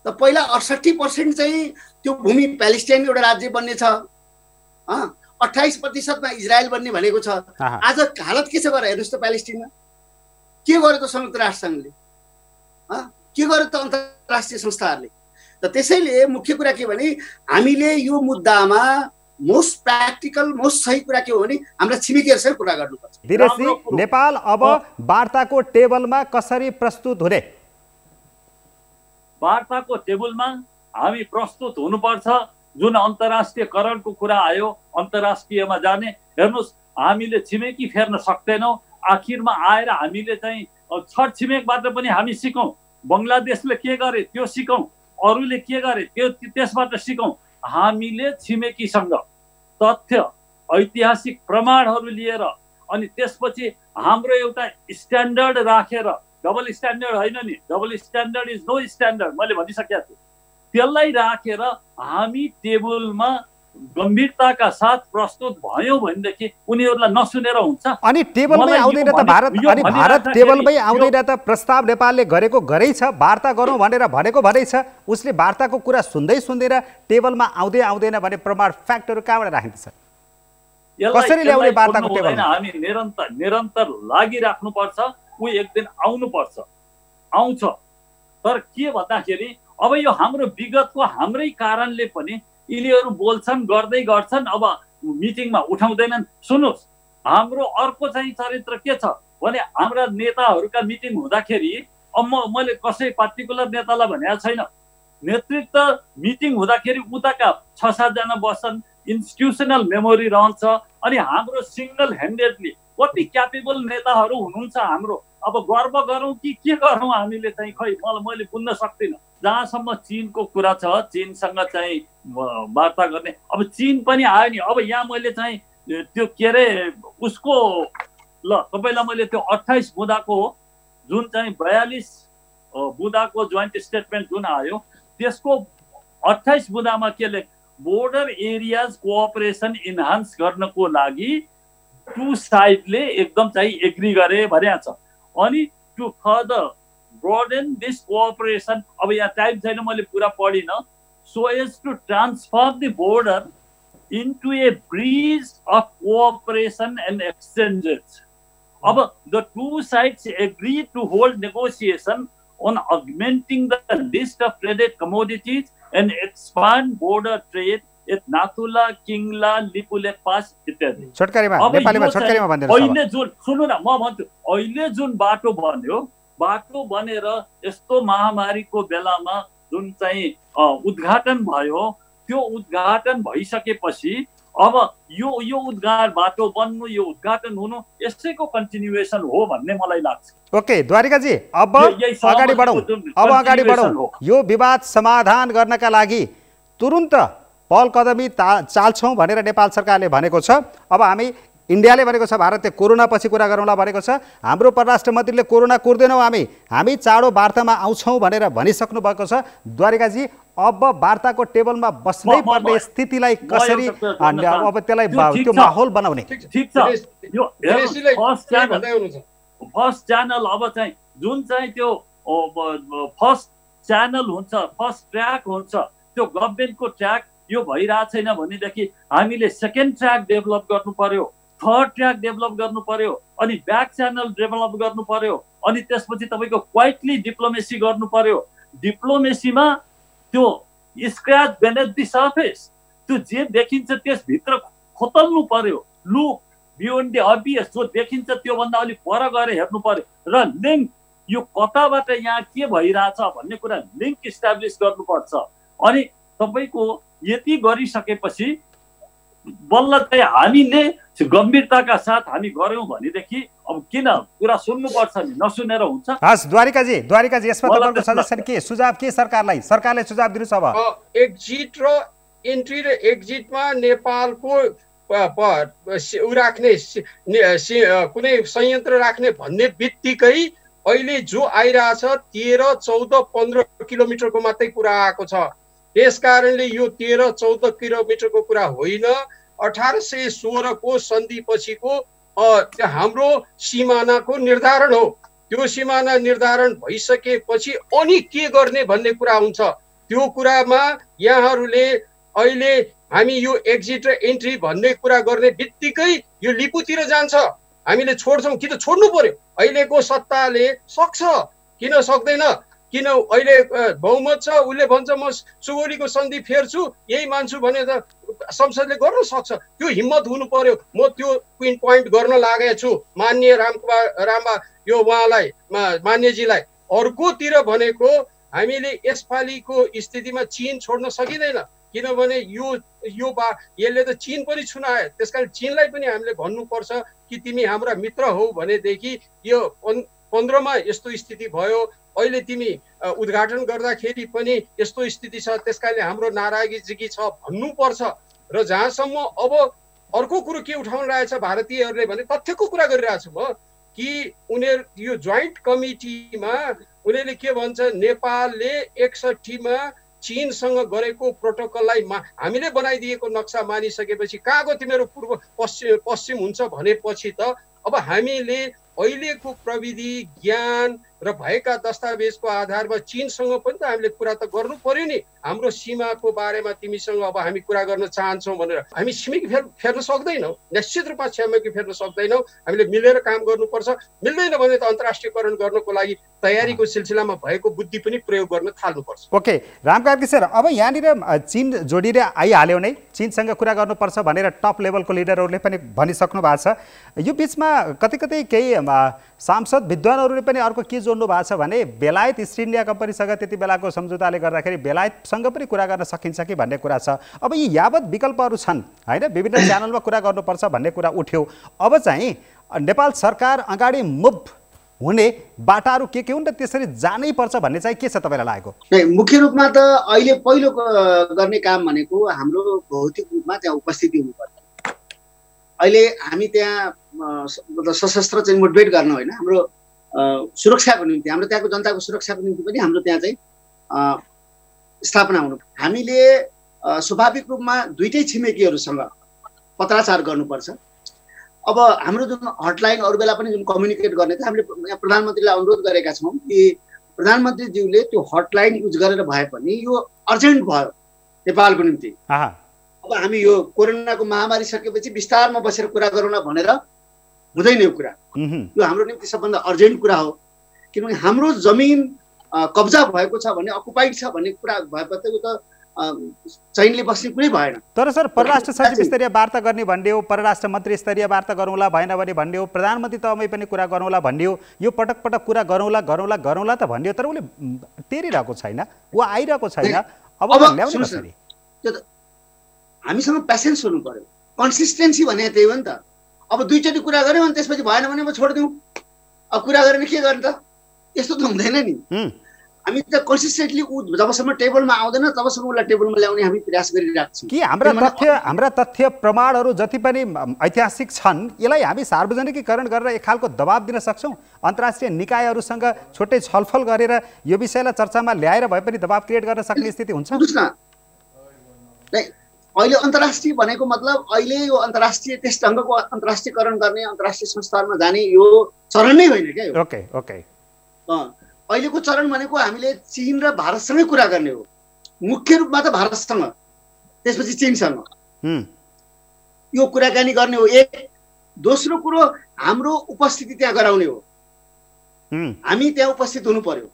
त पहिला 68% चाहिँ त्यो भूमि प्यालेस्टाइन एउटा राज्य बन्ने छ, 28% मा इजरायल बन्ने भनेको छ। आज हालत के छ गएर हेर्नुहोस् त, प्यालेस्टाइनमा के गर्यो त संयुक्त राष्ट्र सङ्घले, के गर्यो त अन्तर्राष्ट्रिय संस्थाहरूले? त त्यसैले मुख्य कुरा के भने हामीले यो मुद्दामा मोस्ट प्र्याक्टिकल, मोस्ट सही कुरा के हो भने हाम्रा छिमेकीहरूसँग कुरा गर्नुपर्छ। दिनेशजी, नेपाल अब वार्ताको टेबलमा कसरी प्रस्तुत हुने? वार्ताको टेबलमा हामी प्रस्तुत हुनुपर्छ। जुन अन्तर्राष्ट्रियकरणको कुरा आयो, अन्तर्राष्ट्रियमा जाने, हेर्नुहोस् हामीले छिमेकी फेर्न सक्दैनौँ। आखिरमा आएर हामीले चाहिँ छर छिमेकबाट पनि हामी सिकौँ। बङ्गलादेशले के गरे त्यो सिकौँ, अरूले के गरे त्यसबाट सिकौँ। हामीले छिमेकीसँग तथ्य ऐतिहासिक प्रमाणहरू लिएर अनि त्यसपछि हाम्रो एउटा स्ट्यान्डर्ड राखेर, डबल स्ट्यान्डर्ड होइन नि, double standard is no standard, मैले भनिसकेको छु। त्यसलाई राखेर हामी टेबलमा गम्भीरताका साथ प्रस्तुत भयो भनेदेखि उनीहरूलाई नसुनेर हुन्छ। अनि टेबलमै आउँदैन त भारत, अनि भारत टेबलमै आउँदैन त? प्रस्ताव नेपालले गरेको गरै छ, वार्ता गरौँ भनेर भनेको भनै छ, उसले वार्ताको कुरा सुन्दै सुन्दैन, टेबलमा आउँदैन भने प्रमाण फ्याक्टहरू कहाँबाट राखिन्छ? कसरी ल्याउने वार्ताको टेबलमा? हामी निरन्तर लागिराख्नुपर्छ। ऊ एक दिन आउनुपर्छ, आउँछ। तर के भन्दाखेरि अब यो हाम्रो विगतको हाम्रै कारणले पनि यिनीहरू बोल्छन्, गर्छन्, अब मिटिङमा उठाउँदैनन्। सुन्नुहोस्, हाम्रो अर्को चाहिँ चरित्र के छ भने हाम्रा नेताहरूका मिटिङ हुँदाखेरि, अब मैले कसै पार्टिकुलर नेतालाई भनेको छैन, नेतृत्व मिटिङ हुँदाखेरि उताका 6-7 जना बस्छन्, इन्स्टिट्युसनल मेमोरी रहन्छ। अनि हाम्रो सिङ्गल ह्यान्डेडली कति क्यापेबल नेताहरू हुनुहुन्छ हाम्रो। अब गर्व गरौँ कि के गरौँ हामीले चाहिँ खै मैले बुझ्न सक्दिनँ। जहाँसम्म चिनको कुरा छ, चिनसँग चाहिँ वार्ता गर्ने, अब चिन पनि आयो नि। अब यहाँ मैले चाहिँ त्यो के अरे उसको ल तपाईँलाई मैले त्यो 28 बुँदाको जुन चाहिँ 42 बुँदाको जोइन्ट स्टेटमेन्ट जुन आयो त्यसको 28 बुँदामा के लेख बोर्डर एरियाज कोअपरेसन इन्हान्स गर्नको लागि टु साइडले एकदम चाहिँ एग्री गरे भनेको छ। अनि to further broaden this cooperation, अब यहाँ टाइम छैन मैले पुरा पढिनँ, so as to transform the border into a breeze of cooperation and exchanges. अब the two sides agreed to hold negotiation on augmenting the list of traded commodities and expand border trade at Nathula, Kingla, Lipulek Pass इत्यादि। छोटकरीमा नेपालीमा छोटकरीमा भन्दिनुस्। अहिले जुन सुन्नु न, म भन्छु अहिले जुन बाटो बन्यो, बाटो बनेर यस्तो महामारीको बेलामा जुन चाहिँ उद्घाटन भयो, त्यो उद्घाटन भइसकेपछि अब यो बाटो बन्नु, यो उद्घाटन हुनु यसैको कन्टिन्युएसन हो भन्ने मलाई लाग्छ। ओके द्वारिकाजी, अब अगाडि बढौँ। यो विवाद समाधान गर्नका लागि तुरुन्त पहल कदमी चाल्छौँ भनेर नेपाल सरकारले भनेको छ। अब हामी इन्डियाले भनेको छ भारतले कोरोना पछि कुरा गरौँला भनेको छ। हाम्रो परराष्ट्र मन्त्रीले कोरोना कुर्दैनौँ हामी चाँडो वार्तामा आउँछौँ भनेर भनिसक्नु भएको छ। द्वारिकाजी, अब वार्ताको टेबलमा बस्नै पर्ने स्थितिलाई कसरी अब त्यसलाई त्यो माहौल बनाउने? ठिक छ, यो फर्स्ट च्यानल अब चाहिँ जुन चाहिँ त्यो फर्स्ट च्यानल हुन्छ, फर्स्ट ट्र्याक हुन्छ, त्यो गभर्मेन्टको ट्र्याक यो भइरहेको छैन भनेदेखि हामीले सेकेन्ड ट्र्याक डेभलप गर्नु पर्यो, थर्ड ट्र्याक डेभलप गर्नु पर्यो, अनि ब्याक च्यानल डेभलप गर्नु पर्यो, अनि त्यसपछि तपाईँको क्वाइटली डिप्लोमेसी गर्नु पर्यो। डिप्लोमेसीमा त्यो स्क्रैच बेनेथ द सर्फेस, त्यो जे देखिन्छ त्यसभित्र खोतल्नु पर्यो। लुक बियोन्ड द अबियस, जो देखिन्छ त्योभन्दा अलिक पर गएर हेर्नु पर्यो र लिङ्क, यो कताबाट यहाँ के भइरहेछ भन्ने कुरा लिङ्क इस्टाब्लिस गर्नुपर्छ। अनि तपाईँको यति गरिसकेपछि बल्ल चाहिँ हामीले गम्भीरताका साथ हामी गऱ्यौँ भनेदेखि अब किन कुरा सुन्नुपर्छ नि, नसुनेर हुन्छ। हस् द्वारिकाजी, यसमा तपाईँको सजेसन के, सुझाव के सरकारले सुझाव दिनुहोस्। अब एक्जिट र एन्ट्री र एक्जिटमा नेपालको राख्ने कुनै संयन्त्र राख्ने भन्ने बित्तिकै अहिले जो आइरहेछ 13, 14, 15 किलोमिटरको मात्रै कुरा आएको छ। त्यस कारणले यो 13, 14 किलोमिटरको कुरा होइन, 1816 को सन्धि पछिको हाम्रो सिमानाको निर्धारण हो। त्यो सिमाना निर्धारण भइसकेपछि अनि के गर्ने भन्ने कुरा हुन्छ। त्यो कुरामा यहाँहरूले अहिले हामी यो एक्जिट र एन्ट्री भन्ने कुरा गर्ने बित्तिकै यो लिपुतिर जान्छ। हामीले छोड्छौँ कि त छोड्नु पर्यो। अहिलेको सत्ताले सक्छ, किन सक्दैन? किन अहिले बहुमत छ, उसले भन्छ म सुगौलीको सन्धि फेर्छु, यही मान्छु भने त संसदले गर्न सक्छ। त्यो हिम्मत हुनु पर्यो। म त्यो पिन पोइन्ट गर्न लागेको छु माननीय रामबा यो उहाँलाई, मान्यजीलाई। अर्कोतिर भनेको हामीले यसपालिको स्थितिमा चीन छोड्न सकिँदैन, किनभने यसले त चीन पनि छुनायो। त्यसकारण चीनलाई पनि हामीले भन्नुपर्छ कि तिमी हाम्रा मित्र हौ भनेदेखि यो 15मा यस्तो स्थिति भयो, अहिले तिमी उद्घाटन गर्दाखेरि पनि यस्तो स्थिति छ, त्यसकारणले हाम्रो नाराजगी छ भन्नुपर्छ। र जहाँसम्म अब अर्को कुरो के उठाउन रहेछ भारतीयहरूले भने तथ्यको कुरा गरिरहेछु म कि उनीहरू यो जोइन्ट कमिटीमा उनीहरूले के भन्छ, नेपालले 61मा चीनसँग गरेको प्रोटोकललाई हामीले बनाइदिएको नक्सा मानिसकेपछि कहाँको तिमीहरू पूर्व पश्चिम हुन्छ भनेपछि त अब हामीले अहिलेको प्रविधि ज्ञान र भएका दस्तावेजको आधारमा चीनसँग पनि त हामीले कुरा त गर्नु पर्यो नि। हाम्रो सीमाको बारेमा तिमीसँग अब हामी कुरा गर्न चाहन्छौँ भनेर हामी छिमेकी फेर्न सक्दैनौँ, निश्चित रूपमा छिमेकी फेर्न सक्दैनौँ। हामीले मिलेर काम गर्नुपर्छ। मिल्दैन भने त अन्तर्राष्ट्रियकरण गर्नको लागि तयारीको सिलसिलामा भएको बुद्धि पनि प्रयोग गर्न थाल्नुपर्छ। ओके रामकार्की सर, अब यहाँनिर चीन जोडिएर आइहाल्यो नै, चीनसँग कुरा गर्नुपर्छ भनेर टप लेभलको लिडरहरूले पनि भनिसक्नु भएको छ। यो बिचमा कतै कतै केही सांसद विद्वानहरूले पनि अर्को के जोड्नु भएको छ भने बेलायत इस्ट इन्डिया कम्पनीसँग त्यति बेलाको सम्झौताले गर्दाखेरि बेलायतसँग पनि कुरा गर्न सकिन्छ कि भन्ने कुरा छ। अब यी यावत विकल्पहरू छन् होइन, विभिन्न च्यानलमा कुरा गर्नुपर्छ भन्ने कुरा उठ्यो। अब चाहिँ नेपाल सरकार अगाडि मुभ हुने बाटाहरू के हुन् र त्यसरी जानै पर्छ भन्ने चाहिँ के छ तपाईँलाई लागेको? मुख्य रूपमा त अहिले पहिलो गर्ने काम भनेको हाम्रो भौतिक रूपमा त्यहाँ उपस्थिति हुनुपर्छ। अहिले हामी त्यहाँ सशस्त्र चाहिँ मोटिभेट गर्न होइन, हाम्रो सुरक्षाको निम्ति, हाम्रो त्यहाँको जनताको सुरक्षाको निम्ति पनि हाम्रो त्यहाँ चाहिँ स्थापना हुनु। हामीले स्वाभाविक रूपमा दुईटै छिमेकीहरूसँग पत्राचार गर्नुपर्छ। अब हाम्रो जुन हटलाइन अरू बेला पनि जुन कम्युनिकेट गर्ने थियो, हामीले प्रधानमन्त्रीलाई अनुरोध गरेका छौँ कि प्रधानमन्त्रीज्यूले त्यो हटलाइन युज गरेर भए पनि यो अर्जेन्ट भयो नेपालको निम्ति। अब हामी यो कोरोनाको महामारी सकेपछि विस्तारमा बसेर कुरा गरौँला भनेर हुँदैन यो कुरा। यो हाम्रो निम्ति सबभन्दा अर्जेन्ट कुरा हो, किनभने हाम्रो जमिन कब्जा भएको छ भने, अकुपाइड छ भन्ने कुरा भएपछि यो त चैनले बस्ने कुनै भएन। तर सर परराष्ट्र सचिव स्तरीय वार्ता गर्ने भन्ने हो, परराष्ट्र मन्त्री स्तरीय वार्ता गरौँला, भएन भने भन्ने हो, प्रधानमन्त्री तहमै पनि कुरा गरौँला भन्ने हो, यो पटक पटक कुरा गरौँला त भन्ने हो। तर उसले टेरिरहेको छैन, ऊ आइरहेको छैन। अब ल्याउनु कसरी? त्यो त हामीसँग पेसेन्स हुनु पर्यो। कन्सिस्टेन्सी भने त्यही हो नि त। अब दुईचोटि कुरा गऱ्यौँ अनि त्यसपछि भएन भने अब छोडिदिउँ, अब कुरा गरेर के गर्ने त? यस्तो त हुँदैन नि। हामी त कन्सिस्टेन्टली जबसम्म टेबलमा आउँदैन तबसम्म उसलाई टेबलमा ल्याउने हामी प्रयास गरिरहेको छौँ। कि हाम्रा तथ्य प्रमाणहरू जति पनि ऐतिहासिक छन् यसलाई हामी सार्वजनिकीकरण गरेर एक खालको दबाब दिन सक्छौँ? अन्तर्राष्ट्रिय निकायहरूसँग छुट्टै छलफल गरेर यो विषयलाई चर्चामा ल्याएर भए पनि दबाब क्रिएट गर्न सक्ने स्थिति हुन्छ? अहिले अन्तर्राष्ट्रिय भनेको मतलब अहिले यो अन्तर्राष्ट्रिय त्यस ढङ्गको अन्तर्राष्ट्रियकरण गर्ने, अन्तर्राष्ट्रिय संस्थानमा जाने यो चरण नै होइन क्या। ओके ओके, अहिलेको चरण भनेको हामीले चीन र भारतसँगै कुरा गर्ने हो। मुख्य रूपमा त भारतसँग, त्यसपछि चीनसँग यो कुराकानी गर्ने हो। एक दोस्रो कुरो हाम्रो उपस्थिति त्यहाँ गराउने हो। हामी त्यहाँ उपस्थित हुनु पर्यो।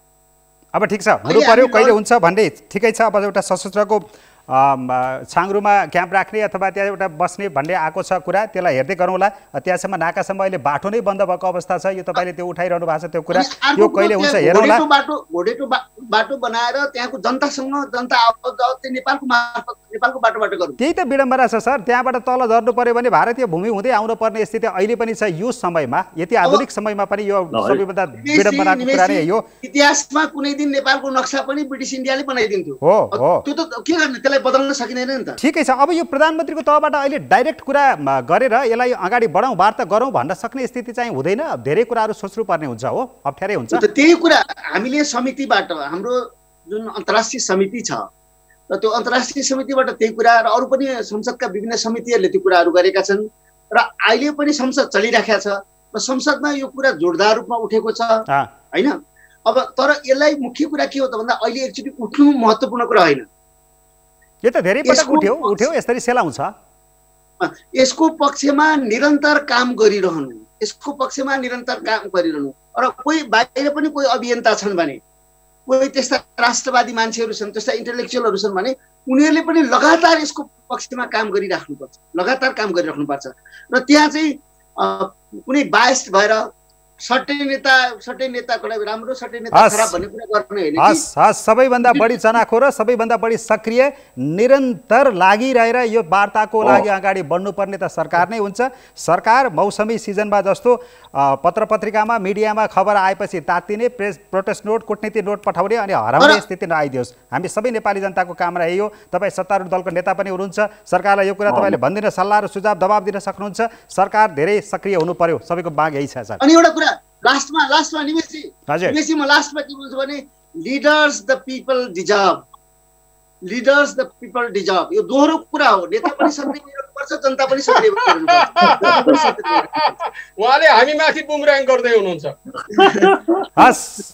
अब ठिक छ, हुनु पर्यो, कहिले हुन्छ भन्ने ठिकै छ। अब एउटा सशस्त्रको छाङ्ग्रुमा क्याम्प राख्ने अथवा त्यहाँ एउटा बस्ने भन्ने आएको छ कुरा, त्यसलाई हेर्दै गरौँला। त्यहाँसम्म नाकासम्म अहिले बाटो नै बन्द भएको अवस्था छ, यो तपाईँले त्यो उठाइरहनु भएको छ त्यो कुरा, यो कहिले हुन्छ हेरौँला। घोडेटो बाटो बनाएर त्यहाँको जनतासँग, जनता आवत नेपालको बाटोबाट गरौँ। त्यही त विडम्बना छ सर। त्यहाँबाट तल झर्नु पर्यो भने भारतीय भूमि हुँदै आउनु पर्ने स्थिति अहिले पनि छ। यो समयमा, यति आधुनिक समयमा पनि यो सबैभन्दा विडम्बनाको कुरा नै यो। इतिहासमा कुनै दिन नेपालको नक्सा पनि ब्रिटिस इन्डियाले बनाइदिन्थ्यो। हो हो, त्यो त के गर्ने, त्यसलाई बदल्न सकिँदैन नि त। ठिकै छ। अब यो प्रधानमन्त्रीको तहबाट अहिले डाइरेक्ट कुरा गरेर यसलाई अगाडि बढाउँ, वार्ता गरौँ भन्न सक्ने स्थिति चाहिँ हुँदैन। धेरै कुराहरू सोच्नुपर्ने हुन्छ, हो, अप्ठ्यारै हुन्छ। त्यही कुरा हामीले समितिबाट, हाम्रो जुन अन्तर्राष्ट्रिय समिति छ र त्यो अन्तर्राष्ट्रिय समितिबाट त्यही कुरा र अरू पनि संसदका विभिन्न समितिहरूले त्यो कुराहरू गरेका छन् र अहिले पनि संसद चलिराखेको छ र संसदमा यो कुरा जोरदार रूपमा उठेको छ होइन। अब तर यसलाई मुख्य कुरा के हो त भन्दा अहिले एकचोटि उठ्नु महत्त्वपूर्ण कुरा होइन। यो त धेरै पटक उठ्यो यसरी सेलाउँछ। यसको पक्षमा निरन्तर काम गरिरहनु, यसको पक्षमा निरन्तर काम गरिरहनु। र कोही बाहिर पनि कोही अभियन्ता छन् भने, कोही त्यस्ता राष्ट्रवादी मान्छेहरू छन्, त्यस्ता इन्टेलेक्चुअलहरू छन् भने उनीहरूले पनि लगातार यसको पक्षमा काम गरिराख्नुपर्छ, लगातार काम गरिराख्नुपर्छ। र त्यहाँ चाहिँ कुनै बायस्ड भएर सट्टै नेताको लागि राम्रो, सट्टै नेता खराब भन्ने कुरा गर्नु होइन कि। सबैभन्दा बढी चनाखो र सबैभन्दा बढी सक्रिय निरन्तर लागिरहेर यो वार्ताको लागि अगाडि बढ्नुपर्ने त सरकार नै हुन्छ। सरकार मौसमी सिजनमा जस्तो पत्र पत्रिकामा मिडियामा खबर आएपछि तात्तिने, प्रोटेस्ट नोट, कूटनीति नोट पठाउने अनि हराउने स्थिति नआइदियोस्। हामी सबै नेपाली जनताको कामना यही हो। तपाईँ सत्तारूढ दलको नेता पनि हुनुहुन्छ, सरकारलाई यो कुरा तपाईँले भनिदिन, सल्लाह र सुझाव दबाब दिन सक्नुहुन्छ। सरकार धेरै सक्रिय हुनु पर्यो, सबैको माग यही छ सर। अनि एउटा कुरा लास्टमा निमेशजी म लास्टमा के भन्छु भने लिडर्स द पिपल डिजर्भ, यो दोहोरो कुरा हो। नेता पनि सक्रिय हुनुपर्छ, जनता पनि सक्रिय हुनुपर्छ। उहाँले हामी माथि बुमराङ गर्दै हुनुहुन्छ।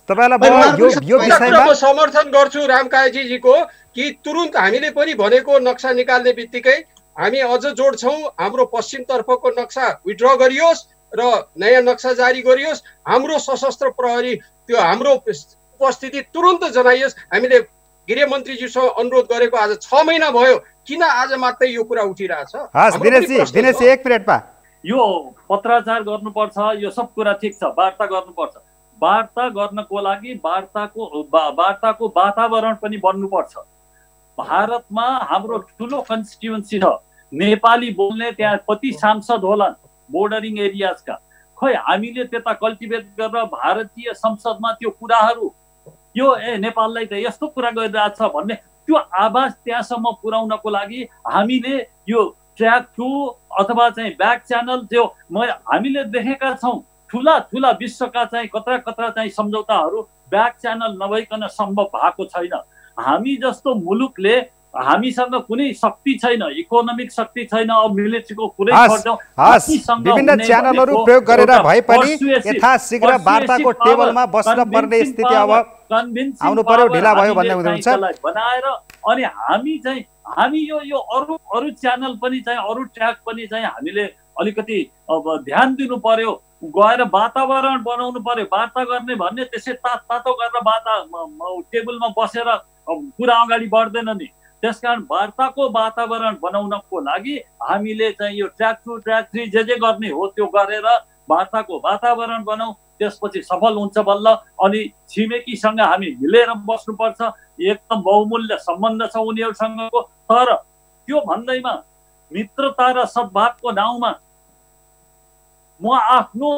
तपाईलाई यो विषयमा समर्थन गर्छु रामकाजीजीको कि तुरुन्त हामीले पनि भनेको नक्सा निकाल्ने बित्तिकै हामी अझ जोड्छौँ, हाम्रो पश्चिमतर्फको नक्सा विड्र गरियोस् र नयाँ नक्सा जारी गरियोस्। हाम्रो सशस्त्र प्रहरी त्यो हाम्रो उपस्थिति तुरुन्त जनाइयोस्। हामीले गृहमन्त्रीज्यूसँग अनुरोध गरेको आज 6 महिना भयो, किन आज मात्रै यो कुरा उठिरहेछ? दिनेशजी 1 मिनेटमा यो पत्राचार गर्नुपर्छ, यो सब कुरा ठिक छ, वार्ता गर्नुपर्छ। वार्ता गर्नको लागि वार्ताको वातावरण पनि बन्नुपर्छ। भारतमा हाम्रो ठुलो कन्स्टिट्युएन्सी छ, नेपाली बोल्ने त्यहाँ कति सांसद होलान् बोर्डरिङ एरियाजका। खोइ हामीले त्यता कल्टिभेट गरेर भारतीय संसदमा त्यो कुराहरू यो नेपाललाई त यस्तो कुरा गरिरहेछ भन्ने त्यो आवाज त्यहाँसम्म पुर्याउनको लागि हामीले यो ट्र्याक 2 अथवा चाहिँ ब्याक च्यानल त्यो हामीले देखेका छौँ। ठुला विश्वका चाहिँ कत्रा चाहिँ सम्झौताहरू ब्याक च्यानल नभइकन सम्भव भएको छैन। हामी जस्तो मुलुकले हामीसँग कुनै शक्ति छैन, इकोनोमिक शक्ति छैन, अब मिलिट्रीको कुरै छोड्छौँ। विभिन्न च्यानलहरू प्रयोग गरेर भए पनि यथाशीघ्र वार्ताको टेबलमा बस्न पर्ने स्थिति अब आउनु पर्यो, ढिला भयो भन्ने हुनुहुन्छ बनाएर। अनि हामी यो अरू च्यानल पनि चाहिँ अरू ट्र्याक पनि चाहिँ हामीले अलिकति अब ध्यान दिनु पर्यो, गएर वातावरण बनाउनु पर्यो। वार्ता गर्ने भन्ने त्यसै तातो गरेर टेबलमा बसेर कुरा अगाडि बढ्दैन नि। त्यसकारण वार्ताको वातावरण बनाउनको लागि हामीले चाहिँ यो ट्र्याक 2 ट्र्याक 3 जे गर्ने हो त्यो गरेर वार्ताको वातावरण बनाऊ, त्यसपछि सफल हुन्छ बल्ल। अनि छिमेकीसँग हामी मिलेर बस्नुपर्छ, एकदम बहुमूल्य सम्बन्ध छ उनीहरूसँगको। तर त्यो भन्दैमा मित्रता र सद्भावको नाउँमा म आफ्नो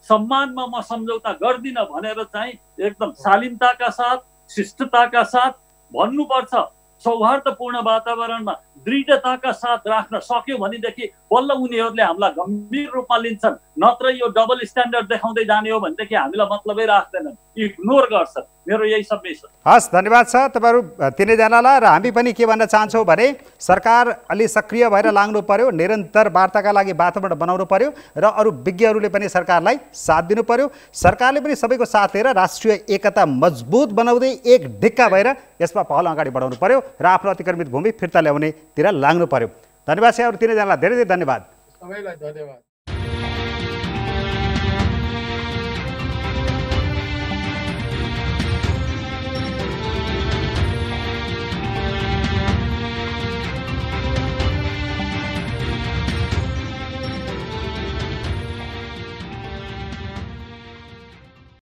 सम्मानमा म सम्झौता गर्दिनँ भनेर चाहिँ एकदम शालीनताका साथ, शिष्टताका साथ भन्नुपर्छ। सौहार्दपूर्ण वातावरणमा दृढताका साथ राख्न सक्यो भनेदेखि बल्ल उनीहरूले हामीलाई गम्भीर रूपमा लिन्छन्। नत्र यो डबल स्ट्यान्डर्ड देखाउँदै जाने हो भनेदेखि हामीलाई मतलबै राख्दैनन्, इग्नोर गर्छन्। मेरो यही सबै छ। हस्, धन्यवाद छ तपाईँहरू तिनैजनालाई। र हामी पनि के भन्न चाहन्छौँ भने सरकार अलि सक्रिय भएर लाग्नु पर्यो, निरन्तर वार्ताका लागि वातावरण बनाउनु पर्यो र अरू विज्ञहरूले पनि सरकारलाई साथ दिनु पर्यो। सरकारले पनि सबैको साथ लिएर राष्ट्रिय एकता मजबुत बनाउँदै एक ढिक्का भएर यसमा पहल अगाडि बढाउनु पर्यो र आफ्नो अतिक्रमित भूमि फिर्ता ल्याउनेतिर लाग्नु पर्यो। धन्यवाद छ अरू तिनैजनालाई, धेरै धेरै धन्यवाद। सबैलाई धन्यवाद।